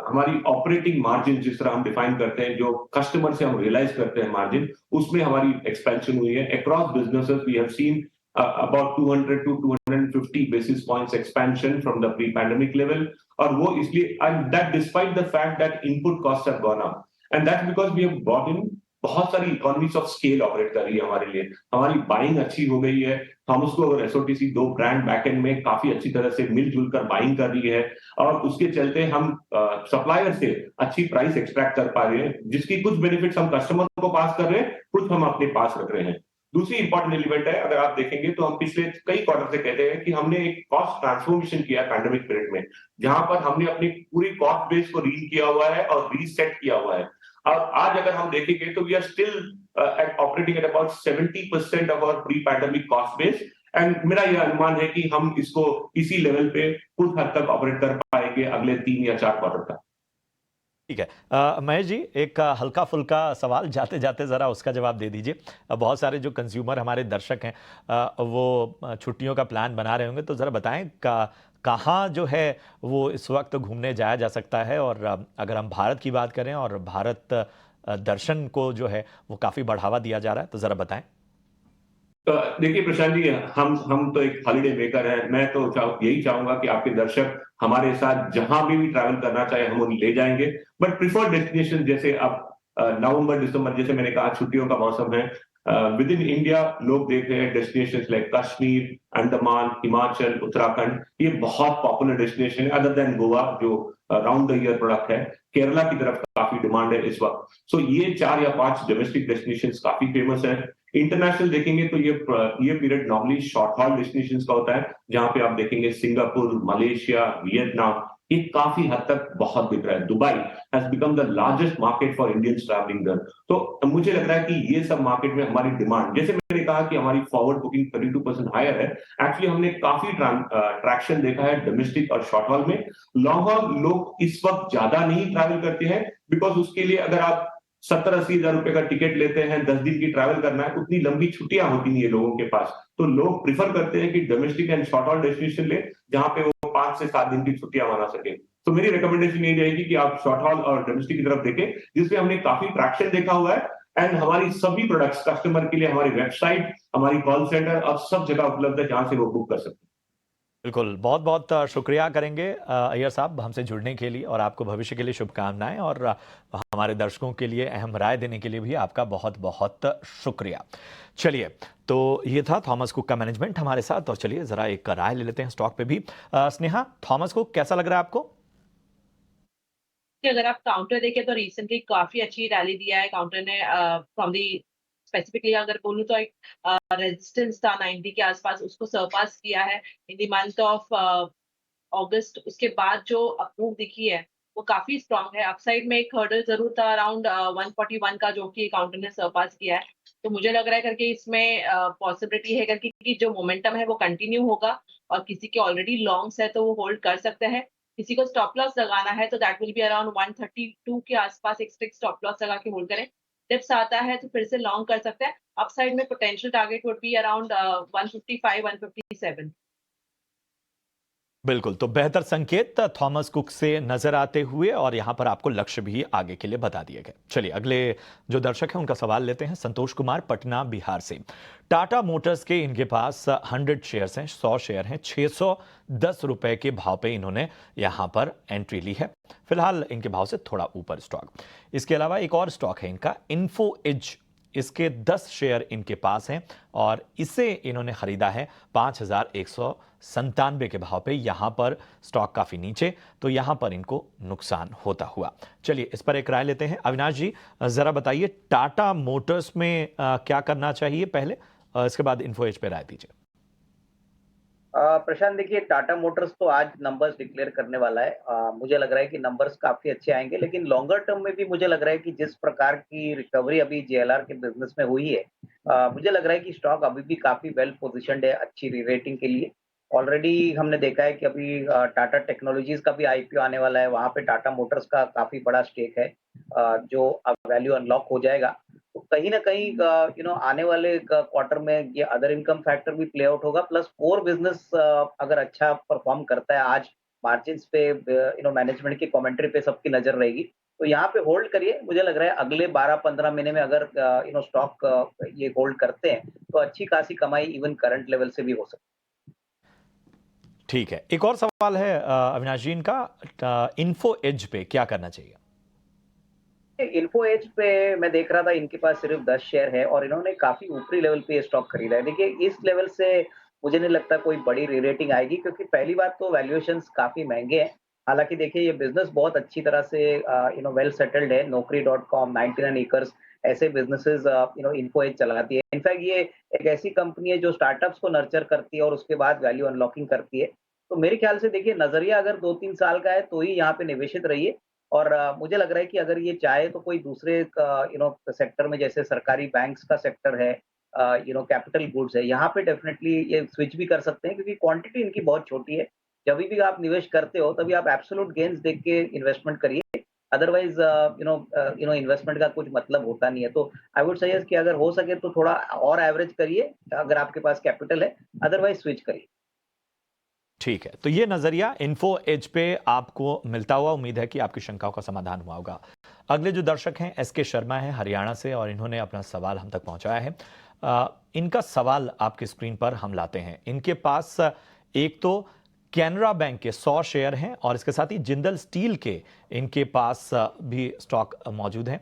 हमारी ऑपरेटिंग मार्जिन जिस तरह हम डिफाइन करते हैं, जो कस्टमर से हम रियलाइज करते हैं मार्जिन, उसमें हमारी एक्सपेंशन हुई है। Across businesses we have seen about 200 to 250 basis points expansion from the pre-pandemic level, और वो इसलिए, and that despite the fact that input costs have gone up, and that's because we have brought in बहुत सारी economies of scale operate कर रही है हमारे लिए। हमारी बाइंग अच्छी हो गई है, हम उसको और एसओटीसी 2 ब्रांड बैकएंड में काफी अच्छी तरह से मिलजुल कर बाइंग कर रही है, और उसके चलते हम सप्लायर से अच्छी प्राइस एक्सट्रैक्ट कर पा रहे हैं, जिसकी कुछ बेनिफिट्स हम कस्टमर को पास कर रहे हैं, कुछ हम अपने पास रख रहे हैं। दूसरी इंपॉर्टेंट एलिमेंट है, अगर आप देखेंगे तो हम पिछले कई क्वार्टर से कहते हैं कि हमने एक कॉस्ट ट्रांसफॉर्मेशन किया पैंडेमिक पीरियड में, जहां पर हमने अपनी पूरी कॉस्ट बेस को रीन किया हुआ है और रीसेट किया हुआ है। और आज अगर हम देखेंगे तो we are still operating at about 70% of our pre pandemic cost base, and मेरा यह अनुमान है कि हम इसको इसी लेवल पे कुछ हद तक ऑपरेट कर पाएंगे अगले 3 या 4 क्वार्टर तक। ठीक है महेश जी, एक हल्का फुल्का सवाल जाते जाते ज़रा उसका जवाब दे दीजिए। बहुत सारे जो कंज्यूमर हमारे दर्शक हैं वो छुट्टियों का प्लान बना रहे होंगे, तो ज़रा बताएं कहाँ जो है वो इस वक्त घूमने जाया जा सकता है, और अगर हम भारत की बात करें और भारत दर्शन को जो है वो काफ़ी बढ़ावा दिया जा रहा है, तो ज़रा बताएं। देखिए प्रशांत जी, हम तो एक हॉलिडे मेकर हैं। मैं तो यही चाहूंगा कि आपके दर्शक हमारे साथ जहां भी ट्रैवल करना चाहे हम उन्हें ले जाएंगे, बट प्रिफर्ड डेस्टिनेशन जैसे अब नवंबर दिसंबर, जैसे मैंने कहा छुट्टियों का मौसम है, विद इन इंडिया लोग देख रहे हैं डेस्टिनेशंस लाइक कश्मीर, अंडमान, हिमाचल, उत्तराखंड, ये बहुत पॉपुलर डेस्टिनेशन है अदर देन गोवा जो राउंड द ईयर प्रोडक्ट है। केरला की तरफ काफी डिमांड है इस वक्त। सो ये 4 या 5 डोमेस्टिक डेस्टिनेशंस काफी फेमस है। इंटरनेशनल देखेंगे तो ये period normally short hall destinations का होता है, जहां पे आप देखेंगे सिंगापुर, मलेशिया, वियतनाम, ये काफी हद तक बहुत बिक रहा है। Dubai has become the largest market for Indians travelling there. तो मुझे लग रहा है कि ये सब मार्केट में हमारी डिमांड, जैसे मैंने कहा कि हमारी फॉरवर्ड बुकिंग 32% हायर है, एक्चुअली हमने काफी ट्रैक्शन देखा है डोमेस्टिक और शॉर्ट हॉल में। लॉन्ग हॉल लोग इस वक्त ज्यादा नहीं ट्रैवल करते हैं, बिकॉज उसके लिए अगर आप 70-80 हजार रुपए का टिकट लेते हैं, 10 दिन की ट्रैवल करना है, उतनी लंबी छुट्टियां होती नहीं है लोगों के पास, तो लोग प्रिफर करते हैं कि domestic and short hall destination ले, जहां पे वो 5 से 7 दिन की छुट्टियां मना सके। तो मेरी रिकमेंडेशन यही रहेगी कि आप शॉर्ट हॉल और डोमेस्टिक की तरफ देखें, जिसमें हमने काफी ट्रैक्शन देखा हुआ है, एंड हमारी सभी प्रोडक्ट्स कस्टमर के लिए हमारी वेबसाइट, हमारी कॉल सेंटर अब सब जगह उपलब्ध है, जहां से वो बुक कर सकते हैं। बिल्कुल, बहुत-बहुत शुक्रिया करेंगे अय्यर साहब हमसे जुड़ने के लिए और आपको भविष्य के लिए शुभकामनाएँ और हमारे दर्शकों के लिए अहम राय देने के लिए भी आपका बहुत-बहुत शुक्रिया। चलिए, तो ये था थॉमस कुक का मैनेजमेंट हमारे साथ और चलिए ज़रा एक राय ले लेते हैं स्टॉक पे भी। स्नेहा, थॉमस कुक कैसा लग रहा है आपको? कि अगर आप काउंटर देखें तो रिसेंटली काफी अच्छी रैली दिया है काउंटर ने फ्रॉम दी स्पेसिफिकली अगर बोलूं तो एक रेजिस्टेंस था 90 के आसपास उसको सरपास किया है इन द मंथ ऑफ अगस्त उसके बाद जो अप्रूव दिखी है वो काफी स्ट्रांग है अपसाइड में एक हर्डल जरूर था अराउंड 141 का जो कि काउंटर ने सरपास किया है तो मुझे लग रहा है करके इसमें पॉसिबिलिटी है करके कि जो मोमेंटम है वो कंटिन्यू होगा और किसी के ऑलरेडी लॉन्ग्स है तो वो होल्ड कर सकते हैं किसी को स्टॉप लॉस लगाना है तो दैट विल बी अराउंड 132 के आसपास एक स्ट्रिक्ट स्टॉप लॉस लगा के होल्ड करें डिप्स आता है तो फिर से लॉन्ग कर सकते हैं अपसाइड में potential target would be around 155 157 बिल्कुल, तो बेहतर संकेत थॉमस कुक से नजर आते हुए और यहाँ पर आपको लक्ष्य भी आगे के लिए बता दिए गए। चलिए अगले जो दर्शक हैं उनका सवाल लेते हैं। संतोष कुमार पटना बिहार से। टाटा मोटर्स के इनके पास 100 शेयर्स हैं, 100 शेयर हैं, 610 रुपए के भाव पे इन्होंने यहाँ पर एंट्री ली है। फिलहाल इनके भाव से थोड़ा ऊपर स्टॉक। इसके अलावा एक और स्टॉक है इनका इन्फो एज, इसके 10 शेयर इनके पास हैं और इसे इन्होंने खरीदा है 5,197 के भाव पे। यहां पर स्टॉक काफी नीचे, तो यहां पर इनको नुकसान होता हुआ। चलिए इस पर एक राय लेते हैं। अविनाश जी जरा बताइए टाटा मोटर्स में क्या करना चाहिए पहले, इसके बाद इन्फो एज पे राय दीजिए। प्रशांत देखिए टाटा मोटर्स तो आज नंबर्स डिक्लेयर करने वाला है। मुझे लग रहा है कि नंबर्स काफी अच्छे आएंगे लेकिन लॉन्गर टर्म में भी मुझे लग रहा है कि जिस प्रकार की रिकवरी अभी जेएलआर के बिजनेस में हुई है मुझे लग रहा है कि स्टॉक अभी भी काफी वेल पोजिशनड है अच्छी री-रेटिंग के लिए। ऑलरेडी हमने देखा है कि अभी टाटा टेक्नोलॉजीज का भी आईपीओ आने वाला है, वहां पे टाटा मोटर्स का काफी बड़ा स्टेक है जो अब वैल्यू अनलॉक हो जाएगा। तो कहीं न कहीं आने वाले क्वार्टर में ये अदर इनकम फैक्टर भी प्ले आउट होगा प्लस कोर बिजनेस अगर अच्छा परफॉर्म करता है आज मार्जिन्स पे मैनेजमेंट की कमेंट्री पे सबकी नजर रहेगी। तो यहाँ पे होल्ड करिए, मुझे लग रहा है अगले 12-15 महीने में अगर स्टॉक ये होल्ड करते हैं तो अच्छी खासी कमाई इवन करंट लेवल से भी हो सकती है। ठीक है, एक और सवाल है अविनाश जी इनका, इन्फो एज पे क्या करना चाहिए? इन्फो एज पे मैं देख रहा था इनके पास सिर्फ 10 शेयर है और इन्होंने काफी ऊपरी लेवल पे ये स्टॉक खरीदा है। देखिए इस लेवल से मुझे नहीं लगता कोई बड़ी री-रेटिंग आएगी क्योंकि पहली बात तो वैल्यूएशंस काफी महंगे हैं। हालांकि देखिए ये बिजनेस बहुत अच्छी तरह से वेल सेटल्ड है। नौकरी.com, 99 एकर्स ऐसे बिजनेसेस इन्फो एज चलाती है। इनफैक्ट ये एक ऐसी कंपनी है जो स्टार्टअप्स को नर्चर करती है और उसके बाद वैल्यू अनलॉकिंग करती है। तो मेरे ख्याल से देखिए नजरिया अगर 2-3 साल का है तो ही यहाँ पे निवेशित रहिए। और मुझे लग रहा है कि अगर ये चाहे तो कोई दूसरे सेक्टर में जैसे सरकारी बैंक्स का सेक्टर है कैपिटल गुड्स है, यहाँ पे डेफिनेटली ये स्विच भी कर सकते हैं क्योंकि क्वांटिटी इनकी बहुत छोटी है। जभी भी आप निवेश करते हो तभी आप एब्सोल्यूट गेन्स देख के इन्वेस्टमेंट करिए। अदरवाइज इन्वेस्टमेंट का कुछ मतलब होता नहीं है। तो आई वुड सजेस्ट कि अगर हो सके तो थोड़ा और एवरेज करिए अगर आपके पास कैपिटल है, अदरवाइज स्विच करिए। ठीक है, तो ये नजरिया इन्फो एज पे आपको मिलता हुआ उम्मीद है कि आपकी शंकाओं का समाधान हुआ होगा। अगले जो दर्शक हैं एसके शर्मा हैं हरियाणा से और इन्होंने अपना सवाल हम तक पहुंचाया है। इनका सवाल आपके स्क्रीन पर हम लाते हैं। इनके पास एक तो कैनरा बैंक के 100 शेयर हैं और इसके साथ ही जिंदल स्टील के इनके पास भी स्टॉक मौजूद हैं।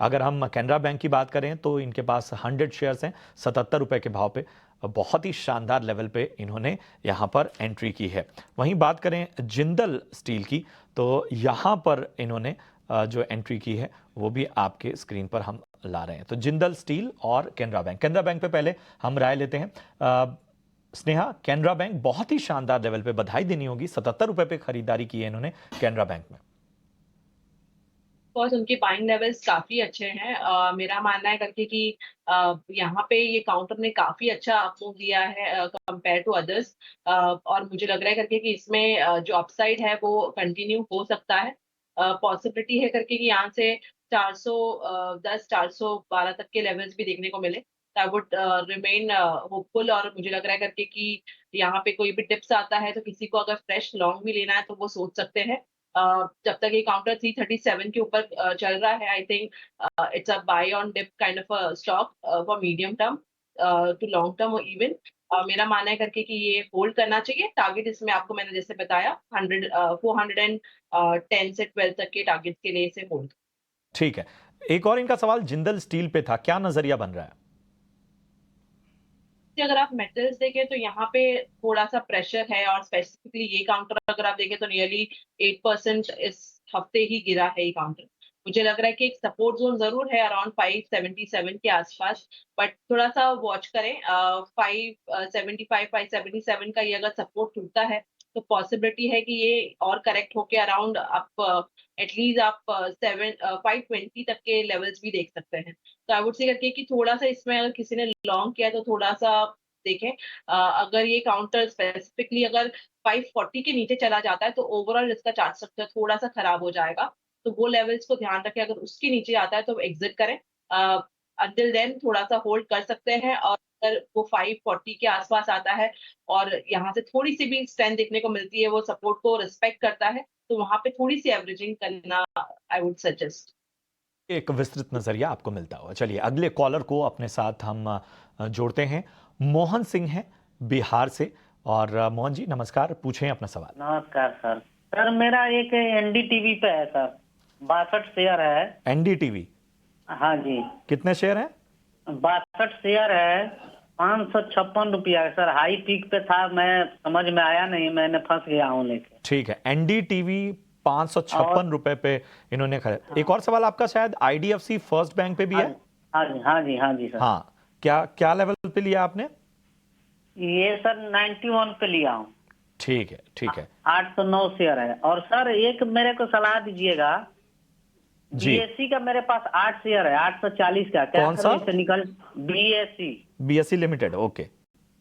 अगर हम कैनरा बैंक की बात करें तो इनके पास 100 शेयर्स हैं 77 रुपए के भाव पे। बहुत ही शानदार लेवल पे इन्होंने यहाँ पर एंट्री की है। वहीं बात करें जिंदल स्टील की तो यहाँ पर इन्होंने जो एंट्री की है वो भी आपके स्क्रीन पर हम ला रहे हैं। तो जिंदल स्टील और कैनरा बैंक पे पहले हम राय लेते हैं। स्नेहा, कैनरा बैंक बहुत ही शानदार लेवल पे, बधाई देनी होगी, 77 रुपए पे खरीदारी की है इन्होंने कैनरा बैंक में। कोर्स उनके बाइंग लेवल्स काफी अच्छे हैं मेरा मानना है करके कि यहाँ पे ये काउंटर ने काफी अच्छा अप्रूव दिया है कंपेयर टू अदर्स और मुझे लग रहा है करके कि इसमें जो अपसाइड है वो कंटिन्यू हो सकता है। पॉसिबिलिटी है करके कि यहाँ से 410 412 तक के लेवल्स भी देखने को मिले। आई वुड रिमेन होपफुल और मुझे लग रहा है करके कि यहाँ पे कोई भी टिप्स आता है तो किसी को अगर फ्रेश लॉन्ग भी लेना है तो वो सोच सकते हैं। जब तक ये काउंटर 337 के ऊपर चल रहा है I think it's a buy on dip kind of a stock for medium term to long term और इवन मेरा मानना है करके कि ये होल्ड करना चाहिए। टारगेट इसमें आपको मैंने जैसे बताया 410 से 12 तक के टारगेट के लिए इसे होल्ड। ठीक है, एक और इनका सवाल जिंदल स्टील पे था, क्या नजरिया बन रहा है? अगर आप मेटल्स देखें तो यहाँ पे थोड़ा सा प्रेशर है और स्पेसिफिकली ये काउंटर अगर आप देखें तो नियरली 8% इस हफ्ते ही गिरा है ये काउंटर। मुझे लग रहा है कि एक सपोर्ट जोन जरूर है अराउंड 577 के आसपास, बट थोड़ा सा वॉच करें। 575 577 का ये अगर सपोर्ट टूटता है तो पॉसिबिलिटी है कि ये और करेक्ट होके अराउंड आप एटलीस्ट आप 520 तक के लेवल्स भी देख सकते हैं। तो आई वुड से करके कि थोड़ा सा इसमें अगर किसी ने लॉन्ग किया तो थोड़ा सा देखें। अगर ये काउंटर स्पेसिफिकली अगर 540 के नीचे चला जाता है तो ओवरऑल इसका चार्ट स्ट्रक्चर थोड़ा सा खराब हो जाएगा। तो वो लेवल्स को ध्यान रखें, अगर उसके नीचे आता है तो एग्जिट करें। अंटिल देन थोड़ा सा होल्ड कर सकते हैं, और अगर वो 540 के आसपास आता है और यहाँ से थोड़ी सी भी स्ट्रेंथ देखने को मिलती है, वो सपोर्ट को रिस्पेक्ट करता है, तो वहां पे थोड़ी सी एवरेजिंग करना आई वुड सजेस्ट। एक विस्तृत नजरिया आपको मिलता हुआ। चलिए अगले कॉलर को अपने साथ हम जोड़ते हैं। मोहन सिंह हैं बिहार से। और मोहन जी नमस्कार, पूछें अपना सवाल। नमस्कार सर। सर मेरा एक एनडीटीवी पे है सर, 62 शेयर है। एनडीटीवी? हाँ जी। कितने शेयर हैं? 62 शेयर है, 556 रुपया है सर। हाई पीक पे था, मैं समझ में आया नहीं, मैंने फंस गया हूँ लेके। ठीक है, एनडीटीवी 556 रुपए पे इन्होंने खरीदा। एक और सवाल आपका शायद आईडीएफसी फर्स्ट बैंक पे भी है? हाँ जी हाँ जी हाँ जी सर। हाँ, क्या क्या लेवल पे लिया आपने? ये सर 91 पे लिया हूँ। ठीक है ठीक है। 809 शेयर है। और सर एक मेरे को सलाह दीजिएगा, जी। बीएससी का मेरे पास 8 शेयर है, 840 का। क्या कौन सर सा? इससे निकल? BSc limited, okay.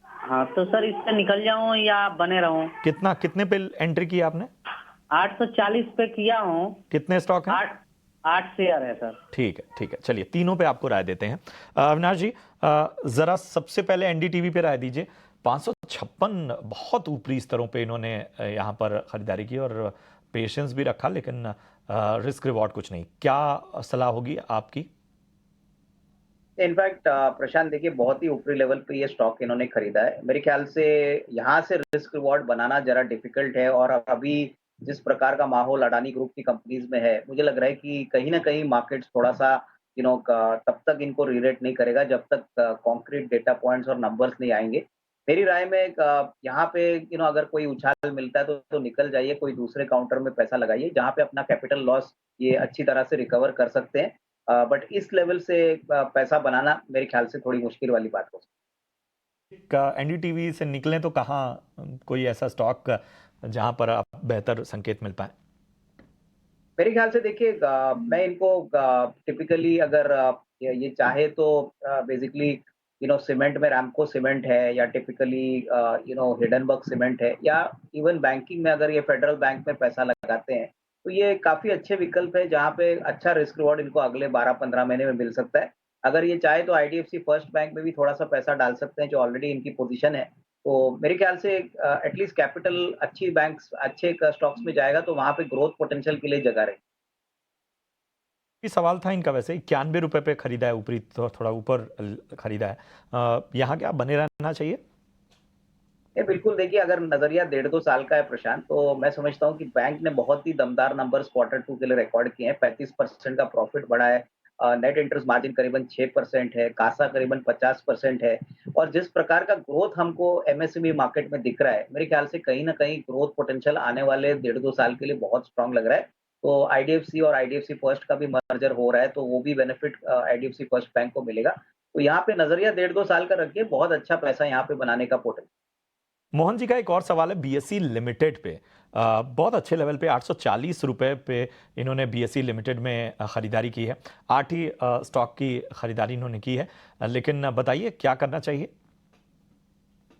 हाँ, तो सर इससे निकल जाऊं या बने रहूं? कितने पे एंट्री किया आपने? 840 पे किया हूं। कितने स्टॉक हैं? 8 शेयर है सर। ठीक है, चलिए तीनों पे आपको राय देते हैं। अविनाश जी, जरा सबसे पहले एनडीटीवी पे राय दीजिए। 556 बहुत ऊपरी स्तरों पे इन्होंने यहाँ पर खरीदारी की और पेशेंस भी रखा, लेकिन रिस्क रिवॉर्ड कुछ नहीं। क्या सलाह होगी आपकी? इनफैक्ट प्रशांत देखिए, बहुत ही ऊपरी लेवल पे ये स्टॉक इन्होंने खरीदा है। मेरे ख्याल से यहाँ से रिस्क रिवॉर्ड बनाना जरा डिफिकल्ट है, और अभी जिस प्रकार का माहौल अडानी ग्रुप की कंपनीज में है, मुझे लग रहा है कि कहीं ना कहीं मार्केट्स थोड़ा सा तब तक इनको रीरेट नहीं करेगा जब तक कॉन्क्रीट डेटा पॉइंट्स और नंबर्स नहीं आएंगे। मेरी राय में यहाँ पे अगर कोई उछाल मिलता है तो निकल जाइए, कोई दूसरे काउंटर में पैसा लगाइए जहाँ पे अपना कैपिटल लॉस ये अच्छी तरह से रिकवर कर सकते हैं। बट इस लेवल से पैसा बनाना मेरे ख्याल से थोड़ी मुश्किल वाली बात हो सकती है। एनडीटीवी से निकलें तो कहाँ कोई ऐसा स्टॉक जहां पर आप बेहतर संकेत मिल पाए? मेरे ख्याल से देखिए, मैं इनको टिपिकली अगर ये चाहे तो बेसिकली सीमेंट में रैमको सीमेंट है, या टिपिकली हिडनबर्ग सीमेंट है, या इवन बैंकिंग में अगर ये फेडरल बैंक में पैसा लगाते हैं तो ये काफी अच्छे विकल्प है जहाँ पे अच्छा रिस्क रिवॉर्ड इनको अगले 12-15 महीने में मिल सकता है। अगर ये चाहे तो आईडीएफसी फर्स्ट बैंक में भी थोड़ा सा पैसा डाल सकते हैं, जो ऑलरेडी इनकी पोजीशन है। तो मेरे ख्याल से एटलीस्ट कैपिटल अच्छी बैंक्स अच्छे स्टॉक्स में जाएगा तो वहां पे ग्रोथ पोटेंशियल के लिए जगह रहेगी। सवाल था इनका, वैसे 91 रुपए पे खरीदा है, ऊपरी तो थोड़ा ऊपर खरीदा है। यहाँ क्या बने रहना चाहिए? बिल्कुल, देखिए अगर नजरिया 1.5-2 साल का है प्रशांत, तो मैं समझता हूँ कि बैंक ने बहुत ही दमदार नंबर्स Q2 के लिए रिकॉर्ड किए हैं। 35% का प्रॉफिट बढ़ा है, नेट इंटरेस्ट मार्जिन करीबन 6% है, कासा करीबन 50% है, और जिस प्रकार का ग्रोथ हमको एमएसएमई मार्केट में दिख रहा है, मेरे ख्याल से कहीं ना कहीं ग्रोथ पोटेंशियल आने वाले 1.5-2 साल के लिए बहुत स्ट्रांग लग रहा है। तो आईडीएफसी और आईडीएफसी फर्स्ट का भी मर्जर हो रहा है, तो वो भी बेनिफिट आईडीएफसी फर्स्ट बैंक को मिलेगा। तो यहाँ पे नजरिया 1.5-2 साल का रखिए, बहुत अच्छा पैसा यहाँ पे बनाने का पोटेंशियल। मोहन जी का एक और सवाल है बीएसई लिमिटेड पे। बहुत अच्छे लेवल पे 840 रुपए पे इन्होंने बीएसई लिमिटेड में खरीदारी की है। 8 ही स्टॉक की खरीदारी इन्होंने की है, लेकिन बताइए क्या करना चाहिए?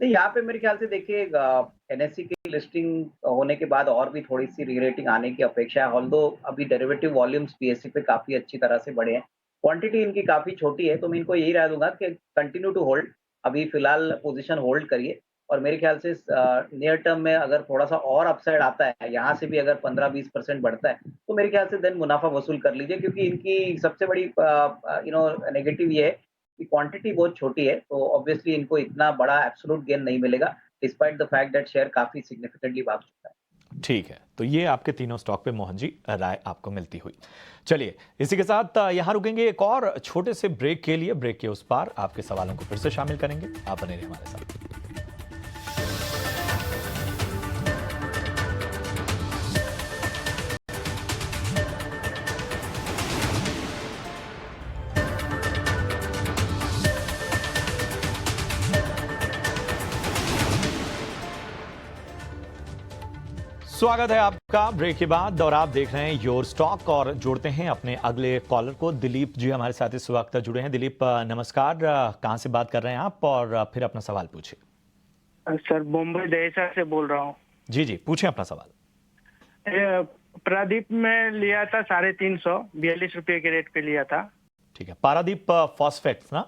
नहीं, यहाँ पे मेरे ख्याल से देखिए, एनएससी की लिस्टिंग होने के बाद और भी थोड़ी सी रीरेटिंग आने की अपेक्षा है। ऑल्दो अभी डेरिवेटिव वॉल्यूम्स बीएससी पे काफी अच्छी तरह से बढ़े हैं, क्वांटिटी इनकी काफी छोटी है, तो मैं इनको यही राय दूंगा कि कंटिन्यू टू होल्ड। अभी फिलहाल पोजीशन होल्ड करिए, और मेरे ख्याल से नियर टर्म में अगर थोड़ा सा और अपसाइड आता है, यहाँ से भी अगर 15-20% बढ़ता है, तो मेरे ख्याल से देन मुनाफा वसूल कर लीजिए, क्योंकि इनकी सबसे बड़ी नेगेटिव ये है कि क्वांटिटी बहुत छोटी है, तो ऑब्वियसली इनको इतना बड़ा एब्सोल्यूट गेन नहीं मिलेगा, despite the fact that share काफी सिग्निफिकेंटली भाग चुका है। ठीक है, तो ये आपके तीनों स्टॉक पे मोहन जी राय आपको मिलती हुई। चलिए इसी के साथ यहां रुकेंगे एक और छोटे से ब्रेक के लिए। ब्रेक के उस पार आपके सवालों को फिर से शामिल करेंगे, आप बने रहिए हमारे साथ। स्वागत है आपका ब्रेक के बाद और आप देख रहे हैं योर स्टॉक और जोड़ते हैं अपने अगले कॉलर को। दिलीप जी हमारे साथ इस वक्त जुड़े हैं। दिलीप नमस्कार, कहां से बात कर रहे हैं आप और फिर अपना सवाल पूछिए। सर बॉम्बे दहेसा से बोल रहा हूँ। जी जी पूछें अपना सवाल। प्रादीप में लिया था 350, 42 रुपये के रेट पे लिया था। ठीक है, पारादीप फॉस्फेट्स ना?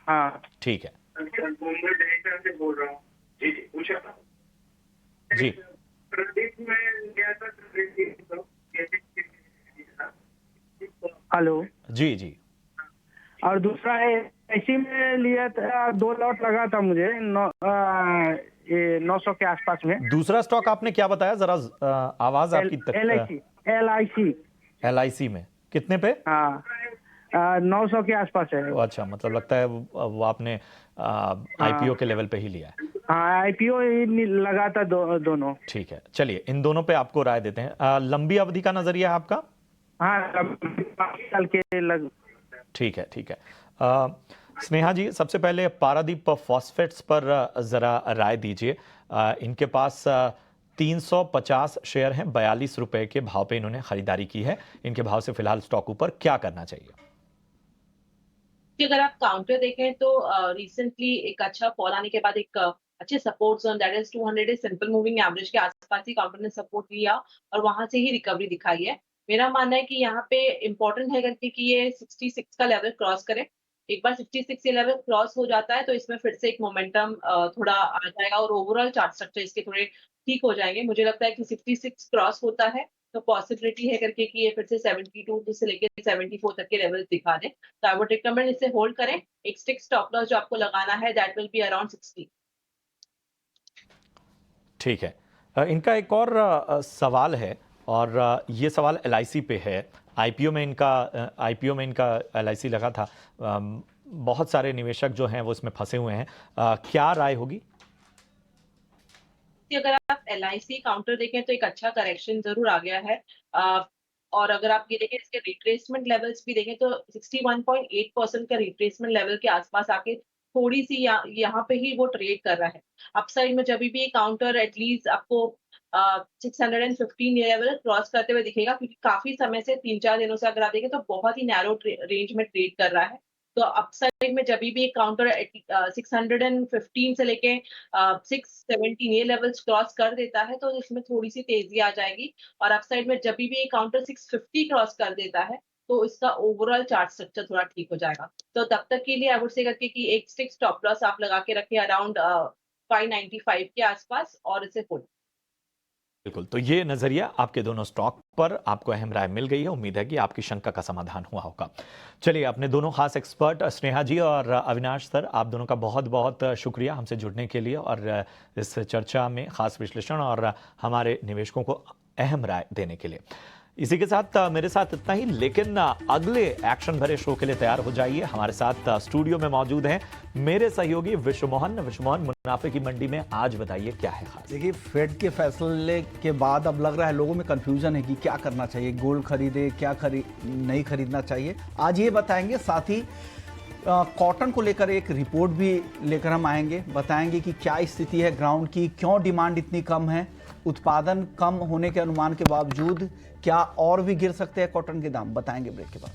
हाँ ठीक है। बॉम्बे दहेसा से बोल रहा हूँ। जी जी पूछा जी। प्रादीप में लिया था 350। हेलो जी जी। और दूसरा है इसी में लिया था, 2 लॉट लगा था मुझे 900 के आसपास में। दूसरा स्टॉक आपने क्या बताया जरा? आवाज आपकी LIC में कितने पे? हाँ 900 के आसपास है। अच्छा, मतलब लगता है वो आपने IPO के लेवल पे ही लिया है। हाँ IPO लगा था दोनों। ठीक है, चलिए इन दोनों पे आपको राय देते हैं। लंबी अवधि का नजरिया है आपका? हाँ 5 साल के लग। ठीक है ठीक है। स्नेहा जी सबसे पहले पारादीप फॉस्फेट्स पर जरा राय दीजिए। इनके पास 350 शेयर हैं, 42 रुपए के भाव पे इन्होंने खरीदारी की है। इनके भाव से फिलहाल स्टॉक ऊपर, क्या करना चाहिए? अगर आप काउंटर देखें तो रिसेंटली एक अच्छा फॉल आने के बाद एक अच्छे support zone that is 200 is simple moving average के आसपास ही काउंटर ने सपोर्ट लिया और वहां से ही रिकवरी दिखाई है। मेरा मानना है कि यहाँ पे इंपॉर्टेंट है करके कि ये 66 का लेवल क्रॉस करे। एक बार 66 ये लेवल क्रॉस हो जाता है तो इसमें फिर से एक मोमेंटम थोड़ा आ जाएगा और ओवरऑल चार्ट स्ट्रक्चर इसके थोड़े ठीक हो जाएंगे। मुझे लगता है कि 66 क्रॉस होता है तो पॉसिबिलिटी है करके कि ये फिर से 72 से लेके 74 तक के लेवल दिखा दे। तो आई वुड रिकमेंड इसे होल्ड करें। एक स्टिक स्टॉप लॉस जो आपको लगाना है दैट विल बी अराउंड 60। ठीक है, इनका एक और सवाल है और ये सवाल LIC पे है। IPO में इनका LIC लगा था। बहुत सारे निवेशक जो हैं वो इसमें फंसे हुए हैं, क्या राय होगी? अगर आप LIC काउंटर देखें तो एक अच्छा करेक्शन जरूर आ गया है। और अगर आप ये देखें इसके रिट्रेसमेंट लेवल्स भी देखें तो 61.8% का रिट्रेसमेंट लेवल के आसपास आके थोड़ी सी यहाँ पे ही वो ट्रेड कर रहा है। अपसाइड में जब भी काउंटर एटलीस्ट आपको 615 ये लेवल क्रॉस करते हुए दिखेगा, क्योंकि काफी समय से 3-4 दिनों से अगर आप देखें तो बहुत ही नैरो रेंज में ट्रेड कर रहा है। तो अपसाइड में जब भी काउंटर 615 से लेके 617 ये लेवल्स क्रॉस कर देता है तो इसमें थोड़ी सी तेजी आ जाएगी। और अपसाइड में जब भी काउंटर 650 क्रॉस कर देता है तो इसका ओवरऑल चार्ट स्ट्रक्चर थोड़ा ठीक हो जाएगा। तो तब तक के लिए आई वुड से करके कि एक स्टिक स्टॉप लॉस आप लगा के रखें अराउंड 595 के आसपास और इसे होल्ड। बिल्कुल, तो ये नजरिया आपके दोनों स्टॉक पर आपको अहम राय मिल गई है। उम्मीद है कि आपकी शंका का समाधान हुआ होगा। चलिए, अपने दोनों खास एक्सपर्ट स्नेहा जी और अविनाश सर, आप दोनों का बहुत बहुत शुक्रिया हमसे जुड़ने के लिए और इस चर्चा में खास विश्लेषण और हमारे निवेशकों को अहम राय देने के लिए। इसी के साथ मेरे साथ इतना ही, लेकिन अगले एक्शन भरे शो के लिए तैयार हो जाइए। हमारे साथ स्टूडियो में मौजूद हैं मेरे सहयोगी विश्वमोहन। मुनाफे की मंडी में आज बताइए क्या है खास? देखिए, फेड के फैसले के बाद अब लग रहा है लोगों में कंफ्यूजन है कि क्या करना चाहिए, गोल्ड खरीदे क्या नहीं खरीदना चाहिए। आज ये बताएंगे, साथ ही कॉटन को लेकर एक रिपोर्ट भी लेकर हम आएंगे, बताएंगे कि क्या स्थिति है ग्राउंड की, क्यों डिमांड इतनी कम है, उत्पादन कम होने के अनुमान के बावजूद क्या और भी गिर सकते हैं कॉटन के दाम, बताएंगे ब्रेक के बाद।